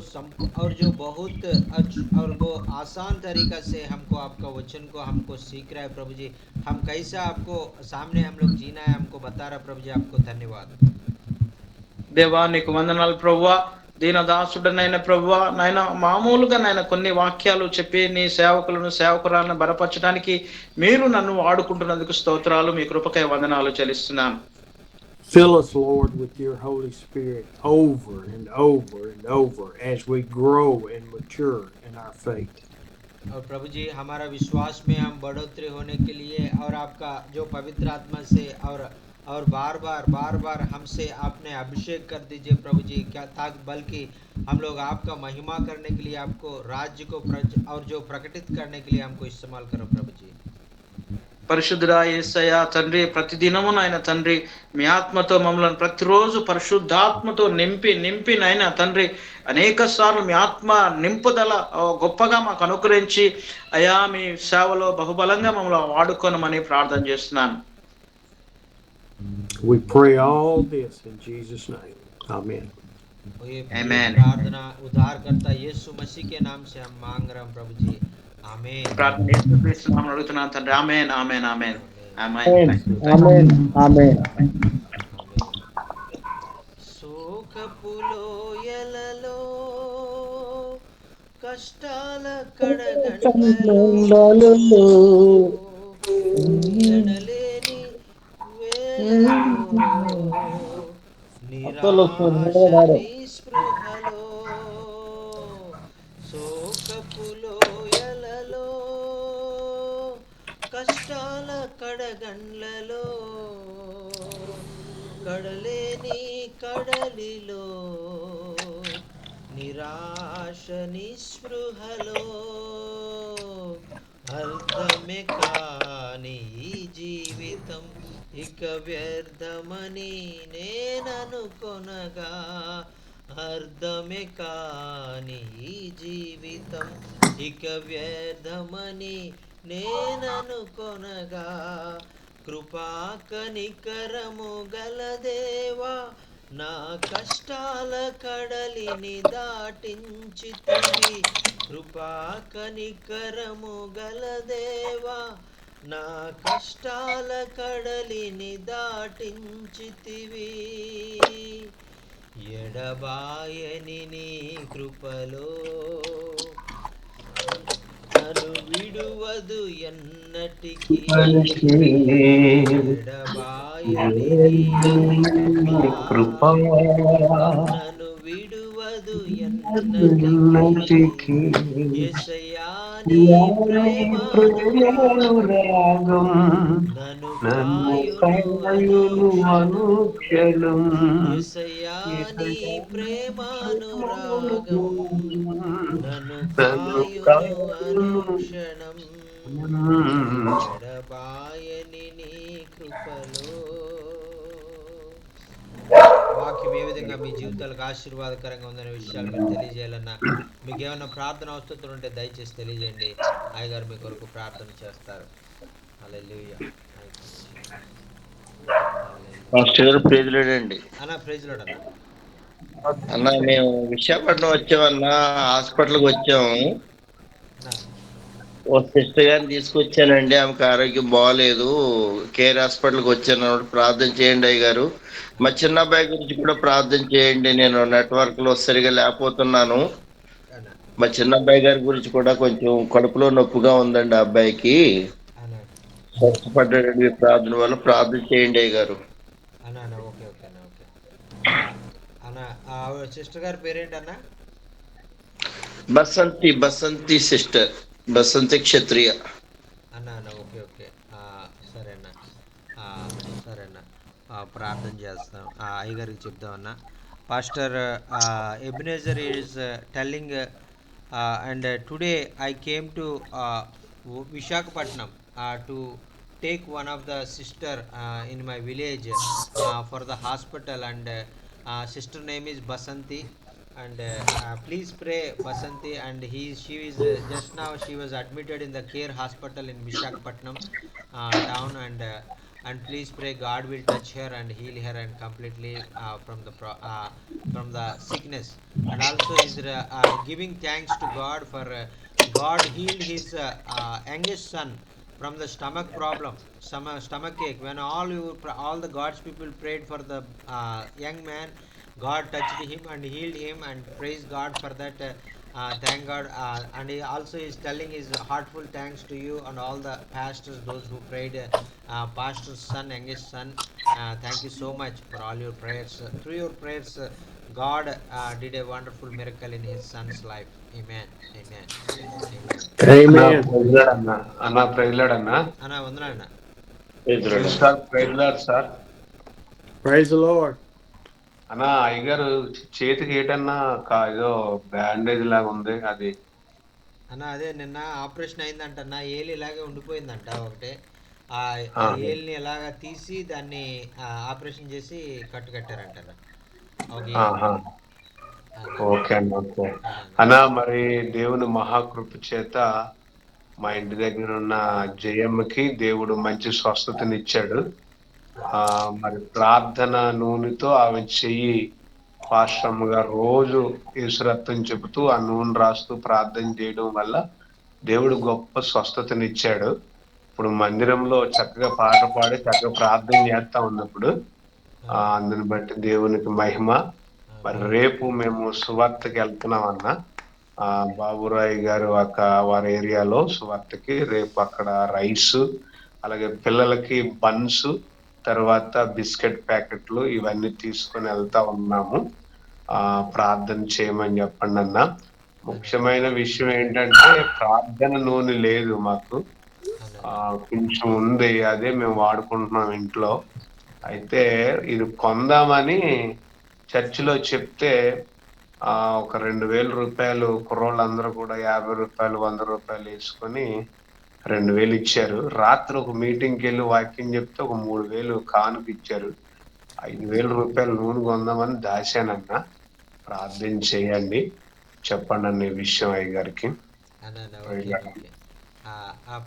और जो बहुत और वो आसान तरीका से हमको आपका वचन को हमको सीख रहा है प्रभु जी, हम कैसा आपको सामने हम लोग जीना है हमको बता रहा प्रभु जी, आपको धन्यवाद। దేవా నీకు వందనాలు ప్రభువా. దీనదాసుడనైన ప్రభువా నాయన మామూలుగా నాయన కొన్ని వాక్యాలు చెప్పి నీ సేవకురాలను బలపరచడానికి మీరు నన్ను వాడుకుంటున్నందుకు స్తోత్రాలు, మీ కృపకై వందనాలు చెల్లిస్తున్నాను. Fill us, Lord, with your Holy Spirit over and over and over as we grow and mature in our faith. और प्रभु जी हमारा विश्वास में हम बढ़ोतरी होने के लिए और आपका जो पवित्र आत्मा से और बार बार हमसे आपने अभिषेक कर दीजिए प्रभु जी, क्या ताकि बल्कि हम लोग आपका महिमा करने के लिए आपको राज्य को और जो प्रकटित करने के लिए हमको इस्तेमाल करो प्रभु जी। పరిశుద్ధుడా యేసయ్యా తండ్రి, ప్రతిదినము నాయన తండ్రి మీ ఆత్మతో మమ్మల్ని ప్రతిరోజు పరిశుద్ధాత్మతో నింపి నాయన తండ్రి అనేక సార్లు మీ ఆత్మ నింపుదల గొప్పగా మాకు అనుగ్రహించి అయా మీ సేవలో బహుబలంగా మమ్మల్ని వాడుకోనమని ప్రార్థన చేస్తున్నాను. We pray all this in Jesus' name. Amen. Amen. प्रार्थना उद्धारकर्ता यीशु मसीह के नाम से हम मांग रहे हैं प्रभु जी, आमीन। ప్రార్థన యేసుక్రీస్తు నామములో అడుగుతున్నాను తండ్రి. ఆమేన్ ఆమేన్ ఆమేన్ Amen. Amen. Amen. శోకపులో ఎలలో కష్టాల కడగండ్లలో ఎడలేని వేలలో నిరాశ నిస్పృహలో శోకపులో ఎలలో కష్టాల కడగండ్లలో కడలేని కడలిలో నిరాశ నిస్పృహలో అర్థమే కాని ఈ జీవితం ఇక వ్యర్థమని నేననుకొనగా అర్థమే కాని ఈ జీవితం ఇక వ్యర్థమని నేననుకొనగా కృపా కనికరము గలదేవా నా కష్టాల కడలిని దాటించితివి కృపా కనికరము గలదేవా నా కష్టాల కడలిని దాటించితివి ఎడబాయని నీ కృపలో నన్ను విడువదు ఎన్నటికీ ఎడబాయని నీ కృప నన్ను విడువదు ఎన్నటికీ యేసయ్యా నీ ప్రేమానురాగం నన్ను కాయును అనుక్షణం యేసయ్యా నీ ప్రేమానురాగం నన్ను కాయును అనుక్షణం ఎడబాయని నీ కృపలో. వాక్యం ఏ విధంగా మీ జీవితాలకు ఆశీర్వాదకరంగా ఉందనే విషయాలు మీరు తెలియజేయాలన్నా మీకు ఏమైనా ప్రార్థన అవసరం ఉంటే దయచేసి తెలియజేయండి. అయ్యగారు మీ కొరకు ప్రార్థన చేస్తారు. హల్లెలూయా. ప్రైజ్ లేడండి అన్న ప్రైజ్ లార్డ్ అన్న. అన్న మేము విశాఖపట్నం వచ్చామన్నా, హాస్పిటల్కి వచ్చాము. ఓ సిస్టర్ గారిని తీసుకొచ్చానండి, ఆమెకు ఆరోగ్యం బాగాలేదు. కేర్ హాస్పిటల్కి వచ్చాను అన్నప్పుడు ప్రార్థన చేయండి అయ్య గారు. మా చిన్న అబ్బాయి గురించి కూడా ప్రార్థన చేయండి. నేను నెట్వర్క్ లో సరిగా లేకపోతున్నాను. మా చిన్న అబ్బాయి గారి గురించి కూడా కొంచెం కడుపులో నొప్పిగా ఉందండి. ఆ అబ్బాయికి స్వస్థపడ్డాడు. ప్రార్థన వల్ల ప్రార్థన చేయండి అయ్య గారు. ఓకే ఓకే అన్న. ఓకే అన్న. సిస్టర్ గారి పేరేంటన్నా? బసంతి సిస్టర్, బసంతి క్షత్రియ అన్న. ఓకే ఓకే సరేనా సరేనా ప్రార్థన చేస్తాం. అయ్యగారికి చెప్దాం అన్న. Pastor Ebenezer is telling and today I came to Visakhapatnam to take one of the sister in my village for the hospital, and sister name is Basanti, and please pray Basanti, and she is just now she was admitted in the care hospital in Visakhapatnam town, and please pray God will touch her and heal her and completely from the sickness, and also is giving thanks to God for God healed his youngest son from the stomach problem, stomach ache. When all the God's people prayed for the young man, God touched him and healed him, and praise God for that. Thank God, and he also is telling his heartful thanks to you and all the pastors, those who prayed, pastor's son, youngest son. Thank you so much for all your prayers. Through your prayers, God did a wonderful miracle in his son's life. Amen. Amen. Amen. అన్న praise Lord అన్న. అన్న వందనాలన్న. Praise Lord sir. Praise the Lord. అన్న అయ్యగారు చేతికి ఏటన్నా ఏదో bandage లాగా ఉంది, అది అన్న అదే నిన్న ఆపరేషన్ అయిందంటన్నా, ఏలి ఇలాగే ఉండిపోయిందంట ఒకటే. ఆ ఏలిని ఎలాగ తీసి దాన్ని ఆపరేషన్ చేసి కట్టారంట. ఓకే అన్న. ఓకే అన్న, మరి దేవుని మహాకృప చేత మా ఇంటి దగ్గర ఉన్న జయమ్మకి దేవుడు మంచి స్వస్థతనిచ్చాడు. మరి ప్రార్థన నూనెతో ఆమె చెయ్యి పాశ్రమ్ గారు రోజు యేసురత్నం చెబుతూ ఆ నూనె రాస్తూ ప్రార్థన చేయడం వల్ల దేవుడు గొప్ప స్వస్థతనిచ్చాడు. ఇప్పుడు మందిరంలో చక్కగా పాట పాడి చక్కగా ప్రార్థన చేస్తా ఉన్నప్పుడు అందుని బట్టి దేవునికి మహిమ. మరి రేపు మేము సువార్తకి వెళ్తున్నాం అన్న. బాబురాయ్ గారు వారి ఏరియాలో సువార్తకి రేపు అక్కడ రైస్, అలాగే పిల్లలకి బన్స్, తర్వాత బిస్కెట్ ప్యాకెట్లు ఇవన్నీ తీసుకొని వెళ్తా ఉన్నాము. ప్రార్థన చేయమని చెప్పండి అన్న. ముఖ్యమైన విషయం ఏంటంటే ప్రార్థన నూనె లేదు మాకు, కొంచెం ఉంది, అదే మేము వాడుకుంటున్నాం ఇంట్లో. అయితే ఇది కొందామని చర్చిలో చెప్తే ఒక 2,000 రూపాయలు కుర్రోళ్ళందరూ కూడా 50 రూపాయలు 100 రూపాయలు వేసుకొని 2,000 ఇచ్చారు. రాత్రి ఒక మీటింగ్కి వెళ్ళి వాక్యం చెప్తే ఒక 3,000 కానుక ఇచ్చారు. 5,000 రూపాయలు నూనె కొందామని దాశానన్న. ప్రార్థన చేయండి, చెప్పండి అన్న ఈ విషయం అయ్య గారికి.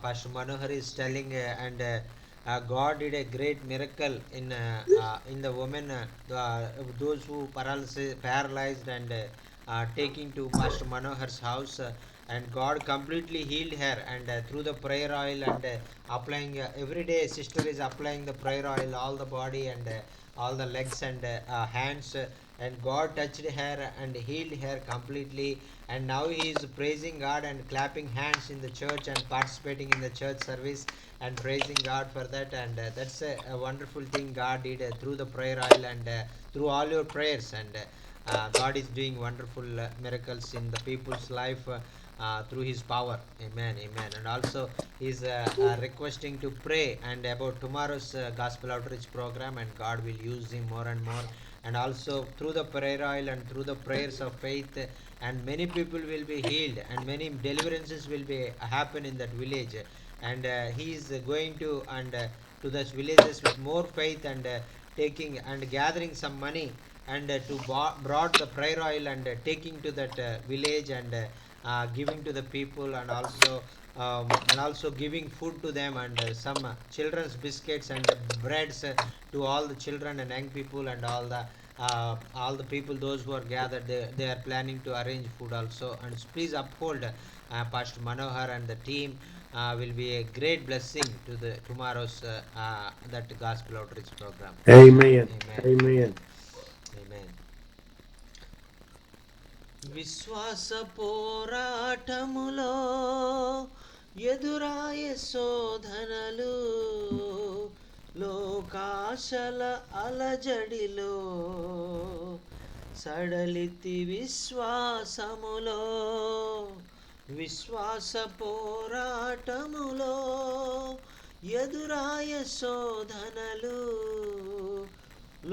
Pastor Manohar is telling and God did a great miracle in the women, those who paralyzed and taking to Pastor Manohar's house, and God completely healed her, and through the prayer oil and applying every day sister is applying the prayer oil all the body and all the legs and hands, and God touched her and healed her completely, and now he is praising God and clapping hands in the church and participating in the church service and praising God for that, and that's a wonderful thing God did through the prayer oil and through all your prayers, and God is doing wonderful miracles in the people's life through his power. Amen, amen. And also he's requesting to pray and about tomorrow's gospel outreach program, and God will use him more and more, and also through the prayer oil and through the prayers of faith, and many people will be healed and many deliverances will be happen in that village, and he is going to and to those villages with more faith and taking and gathering some money and to brought the prayer oil and taking to that village and giving to the people, and also giving food to them, and some children's biscuits and breads to all the children and young people and all the people those who are gathered. They are planning to arrange food also, and please uphold Pastor Manohar and the team. Will be a great blessing to the tomorrow's that gospel outreach program. Amen. Amen. Amen. విశ్వాస పోరాటములో ఎదురాయ శోధనలు, లోకాశల అలజడిలో సడలితి విశ్వాసములో, విశ్వాస పోరాటములో ఎదురాయ శోధనలు,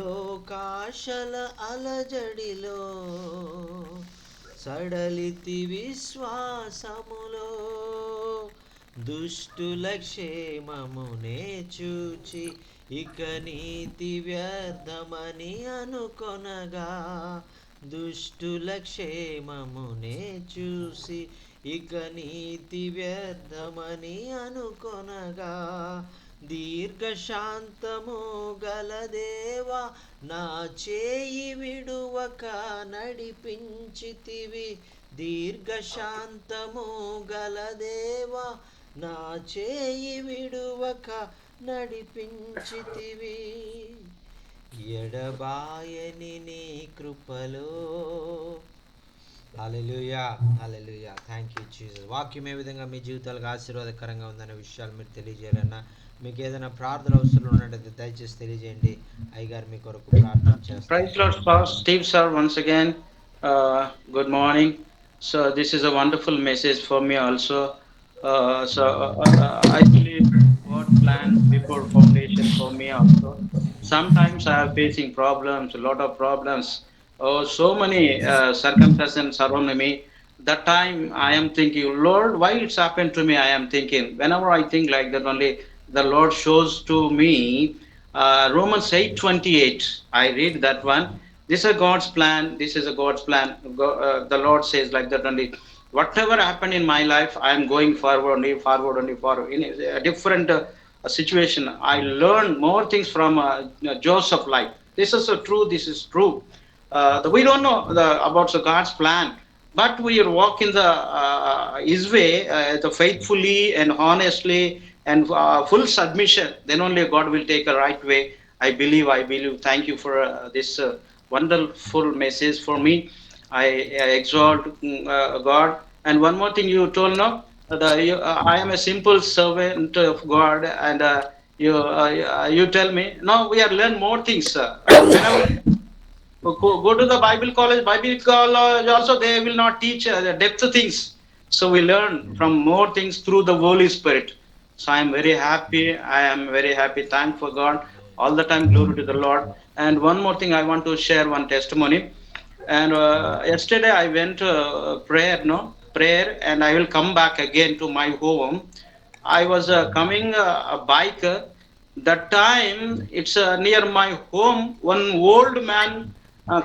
లోకాశల అలజడిలో సడలితి విశ్వాసములో, దుష్టుల క్షేమమునే చూచి ఇక నీతి వ్యర్థమని అనుకొనగా, దుష్టుల క్షేమమునే చూసి ఇక నీతి వ్యర్థమని అనుకొనగా, దీర్ఘశాంతము గల దేవా నా చేయి విడువక నడిపించితివి, దీర్ఘశాంతము గల దేవా నా చేయి విడువక నడిపించితివి, ఎడబాయని నీ కృపలో. Hallelujah, hallelujah. Thank you Jesus. వాక్యం ఏ విధంగా మీ జీవితాలకు ఆశీర్వాదకరంగా ఉందనే విషయాలు మీరు తెలియజేయాలన్నా, మీకు ఏదైనా ప్రార్థన అవసరం ఉన్నట్లయితే దయచేసి తెలియజేయండి. అయ్యగారు మీ కొరకు ప్రార్థన చేస్తారు. Praise Lord, Steve sir, once again. Good morning. So this is a wonderful message for me also. I believe God planned before foundation for me also. Sometimes I am facing problems, a lot of problems. Oh, so many circumstances around me. That time I am thinking, Lord, why it's happened to me? I am thinking. Whenever I think like that, only the Lord shows to me Romans 8:28. I read that one. This is God's plan. This is a God's plan. The Lord says like that only. Whatever happened in my life, I am going forward, forward. In a different situation, I learn more things from Joseph's life. This is true. This is true. We don't know about God's plan, but we walk in His way, faithfully and honestly and full submission. Then only God will take a right way. I believe. Thank you for this wonderful message for me. I exalt God. And one more thing you told, no, I am a simple servant of God, and you tell me, no, we are learn more things. Whenever go to the Bible college, Bible college also they will not teach the depth things. So we learn from more things through the Holy Spirit. So I am very happy. I am very happy. Thank for God all the time. Glory to the Lord. And one more thing, I want to share one testimony. And yesterday I went prayer, and I will come back again to my home. I was coming a bike. That time it's near my home. One old man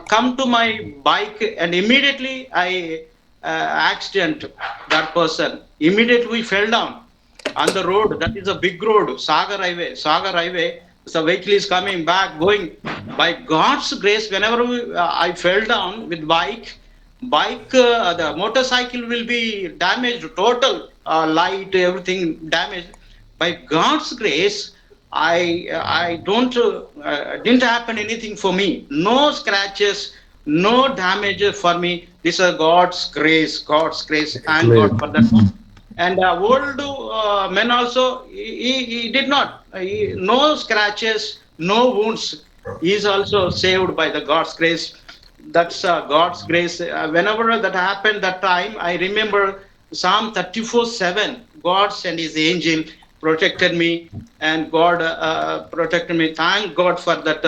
come to my bike, and immediately I accident that person. Immediately we fell down on the road. That is a big road, Sagar Highway. Sagar Highway. The vehicle is coming back, going. By God's grace, whenever I fell down with bike, the motorcycle will be damaged, total light, everything damaged. By God's grace, I don't didn't happen anything for me. No scratches, no damage for me. This is God's grace. God's grace. Thank God for that. And old men also, he did not. No scratches, no wounds. He is also saved by the God's grace. That's God's grace. Whenever that happened, that time I remember Psalm 34:7. God sent His angel, protected me, and God protected me. Thank God for that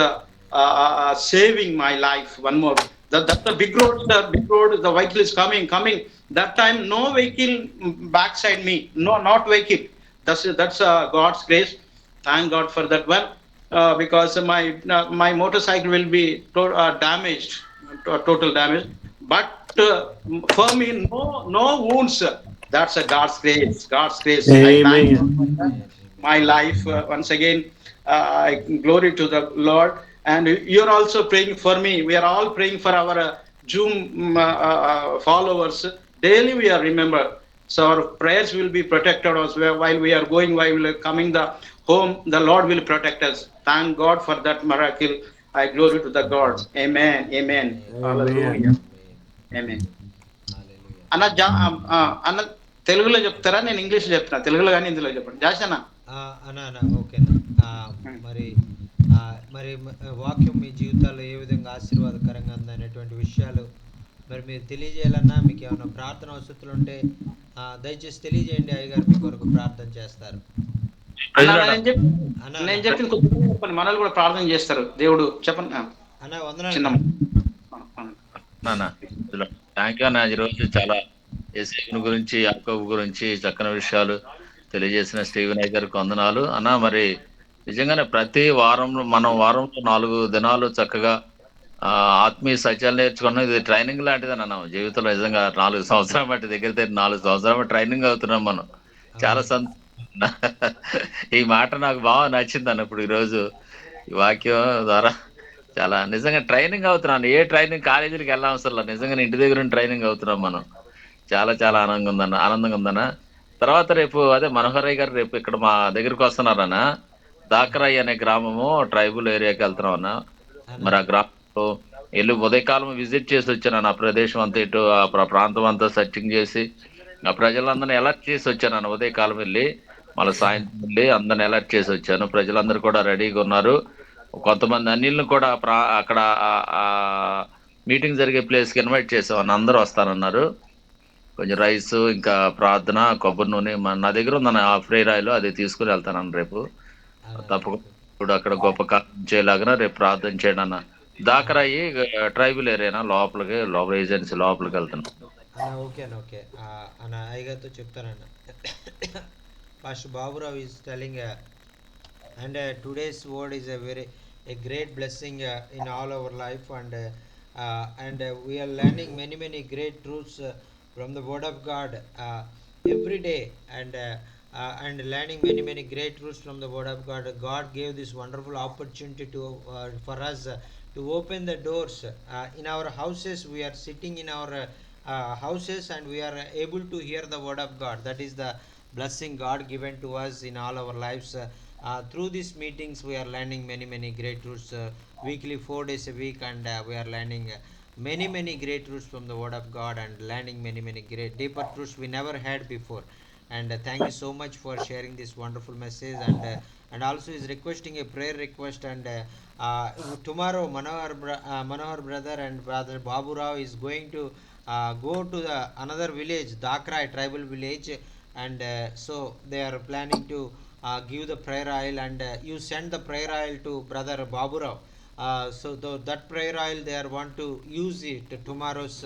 saving my life. One more. That's the big road. The big road. The vehicle is coming. That time, no vehicle backside me. No, not vehicle. That's God's grace. Thank God for that one. Because my motorcycle will be damaged, total damage. But for me, no wounds. That's a God's grace. God's grace. I thank Amen. God for that. My life once again. Glory to the Lord. And you're also praying for me. We are all praying for our Zoom followers. Daily we are remember. So our prayers will be protected us while we are going, while we are coming the home. The Lord will protect us. Thank God for that miracle. I glory to the God. Amen. Amen. Hallelujah. Amen. Amen. Hallelujah. అన్న అన్న తెలుగులో చెప్తారా, నేను English చెప్తున్నా? తెలుగులో కానీ హిందీలో చెప్పండి. జాష్ అన్న. అన్న ఓకేనా. మరి మరి వాక్యం మీ జీవితాల్లో ఏ విధంగా ఆశీర్వాదకరంగా ఉందనేటువంటి విషయాలు మరి మీరు తెలియజేయాలన్నా, మీకు ఏమైనా ప్రార్థన అవసరాలు ఉంటే దయచేసి తెలియజేయండి. అయ్యగారు మీ కొరకు ప్రార్థన చేస్తారు. అన్న, నేను అన్న చెప్పింది కొద్దిగా చెప్పండి. మనల్ని కూడా ప్రార్థన చేస్తారు దేవుడు. చెప్పండి అన్న వందనాలు. చిన్న. థ్యాంక్ యూ అన్న. ఈరోజు చాలా యేసేపుని గురించి, యాకోబు గురించి చక్కని విషయాలు తెలియజేసిన స్టీవెన్ గారికి వందనాలు అన్న. మరి నిజంగానే ప్రతి వారంలో మనం వారంలో 4 దినాలు చక్కగా ఆత్మీయ సత్యాలు నేర్చుకున్నాం. ఇది ట్రైనింగ్ లాంటిది అన్న జీవితంలో. నిజంగా 4 సంవత్సరాలు బట్టి దగ్గర 4 సంవత్సరాలు ట్రైనింగ్ అవుతున్నాం మనం. చాలా ఈ మాట నాకు బాగా నచ్చింది అన్న. ఇప్పుడు ఈరోజు ఈ వాక్యం ద్వారా చాలా నిజంగా ట్రైనింగ్ అవుతున్నాను. ఏ ట్రైనింగ్ కాలేజీలకు వెళ్ళవసరం లేదు. నిజంగా ఇంటి దగ్గర ట్రైనింగ్ అవుతున్నాం మనం. చాలా ఆనందంగా ఉందన్న. తర్వాత రేపు అదే మనోహరయ్య గారు రేపు ఇక్కడ మా దగ్గరికి వస్తున్నారన్న. దాకరాయి అనే గ్రామము, ట్రైబల్ ఏరియాకి వెళ్తున్నాం అన్న. మరి ఆ గ్రామంలో వెళ్ళి ఉదయకాలం విజిట్ చేసి వచ్చాను. ఆ ప్రదేశం అంతా ఇటు ఆ ప్రాంతం అంతా సర్చింగ్ చేసి ఆ ప్రజలందరినీ అలర్ట్ చేసి వచ్చాను అన్న. ఉదయకాలం వెళ్ళి మళ్ళీ సాయంత్రం వెళ్ళి అందరిని అలర్ట్ చేసి వచ్చాను. ప్రజలందరూ కూడా రెడీగా ఉన్నారు. కొంతమంది అన్నిళ్ళని కూడా అక్కడ మీటింగ్ జరిగే ప్లేస్కి ఇన్వైట్ చేసామని. అందరూ వస్తానన్నారు. కొంచెం రైస్, ఇంకా ప్రార్థన, కొబ్బరి నూనె నా దగ్గర ఉందన్న. ఫ్రై రాయిలు అది తీసుకుని వెళ్తానన్న రేపు. తప్పకుండా ఇప్పుడు అక్కడ గొప్ప కార్యం చేయలాగా రేపు ప్రార్థన చేయడం అన్న. దాకరాయి ట్రైబల్ ఏరియానా, లోపల ఏజెన్సీ లోపలికి వెళ్తాను అన్న. ఓకే అన్న అయ్యగారితో చెప్తానన్న. Pastor Baburao is telling and today's word is a great blessing in all our life, and we are learning many great truths from the word of God every day, and learning many great truths from the word of God. God gave this wonderful opportunity to for us to open the doors in our houses. We are sitting in our houses, and we are able to hear the word of God. That is the blessing God given to us in all our lives. through these meetings we are learning many great truths, weekly 4 days a week, and we are learning many great truths from the word of God, and learning many great deeper truths we never had before. And thank you so much for sharing this wonderful message. And also is requesting a prayer request. And tomorrow Manohar brother and brother Babu Rao is going to go to the another village, Dakrai tribal village, and so they are planning to give the prayer oil, and you send the prayer oil to brother Babu Rao. That prayer oil they are want to use it tomorrow's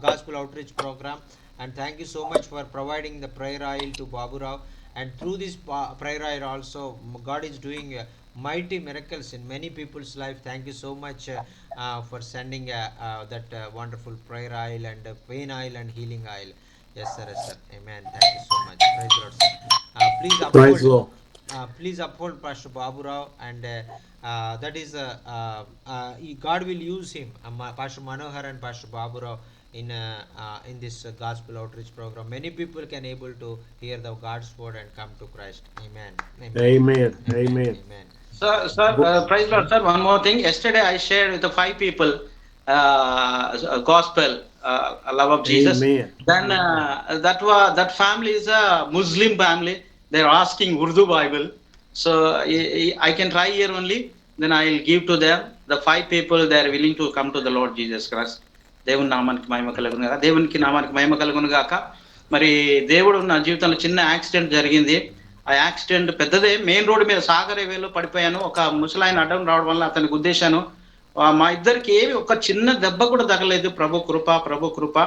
gospel outreach program. And thank you so much for providing the prayer oil to Babu Rao. And through this prayer oil also, God is doing mighty miracles in many people's life. Thank you so much for sending that wonderful prayer oil and pain oil and healing oil. Yes, sir. Yes, sir. Amen. Thank you so much. Praise the Lord, sir. Please Praise the uphold. Lord. Please uphold Pastor Babu Rao, and that is God will use him, Pastor Manohar and Pastor Babu Rao, in this gospel outreach program. Many people can able to hear the God's word and come to Christ. Amen. Amen. Amen. Amen. Amen. Amen. Sir, praise Lord, sir. One more thing. Yesterday I shared with the 5 people gospel, love of Jesus. Amen. Then that family is a Muslim family. They're asking Urdu Bible. So I can try here only. Then I'll give to them. The 5 people they are willing to come to the Lord Jesus Christ. దేవుని నామానికి మహిమ కలుగును గాక. దేవునికి నామానికి మహిమ కలుగును గాక. మరి దేవుడు నా జీవితంలో చిన్న యాక్సిడెంట్ జరిగింది. ఆ యాక్సిడెంట్ పెద్దదే, మెయిన్ రోడ్డు మీద సాగర్ హైవేలో పడిపోయాను. ఒక ముసలాయన అడ్డం రావడం వల్ల అతనికి గుద్దేశాను. మా ఇద్దరికి ఏమి ఒక చిన్న దెబ్బ కూడా తగలేదు. ప్రభు కృప, ప్రభు కృప.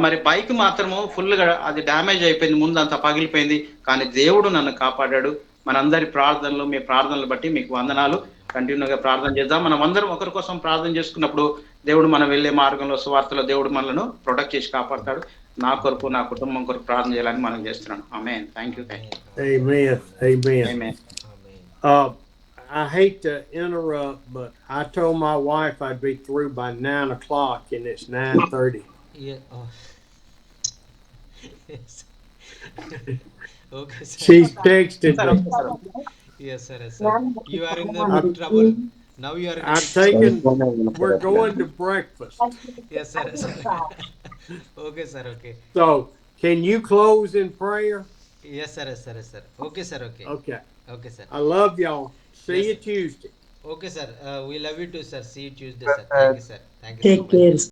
మరి బైక్ మాత్రము ఫుల్గా అది డ్యామేజ్ అయిపోయింది, ముందు అంతా పగిలిపోయింది. కానీ దేవుడు నన్ను కాపాడాడు. మనందరి ప్రార్థనలు, మీ ప్రార్థనలు బట్టి మీకు వందనాలు. కంటిన్యూగా ప్రార్థన చేద్దాం. మనం అందరం ఒకరి కోసం ప్రార్థన చేసుకున్నప్పుడు దేవుడు మనం వెళ్ళే మార్గంలో, సువార్తలో దేవుడు మనలను ప్రొటెక్ట్ చేసి కాపాడతాడు. నా కొరకు, నా కుటుంబం కొరకు ప్రార్థన చేయాలని మనం చేస్తున్నాను. ఆమేన్. Thank you. Amen. Amen. ఆమేన్. I hate to interrupt, but I told my wife I'd be through by 9 o'clock, and it's 9:30. Yeah. Oh. Yes. Okay, sir. She's texted సరే, me. Okay sir. Yes, sir. Yes, sir. You are in the big trouble. Now you are in I'm the big taking. We're going to breakfast. Yes, sir. Yes, sir. Okay, sir. Okay. So, can you close in prayer? Yes, sir. Yes, sir. Yes, sir. Okay, sir. Okay. Okay. Okay, sir. I love y'all. See Yes, you sir. Tuesday. Okay, sir. We love you too, sir. See you Tuesday, sir. Thank you, sir. Thank you so Take much. care.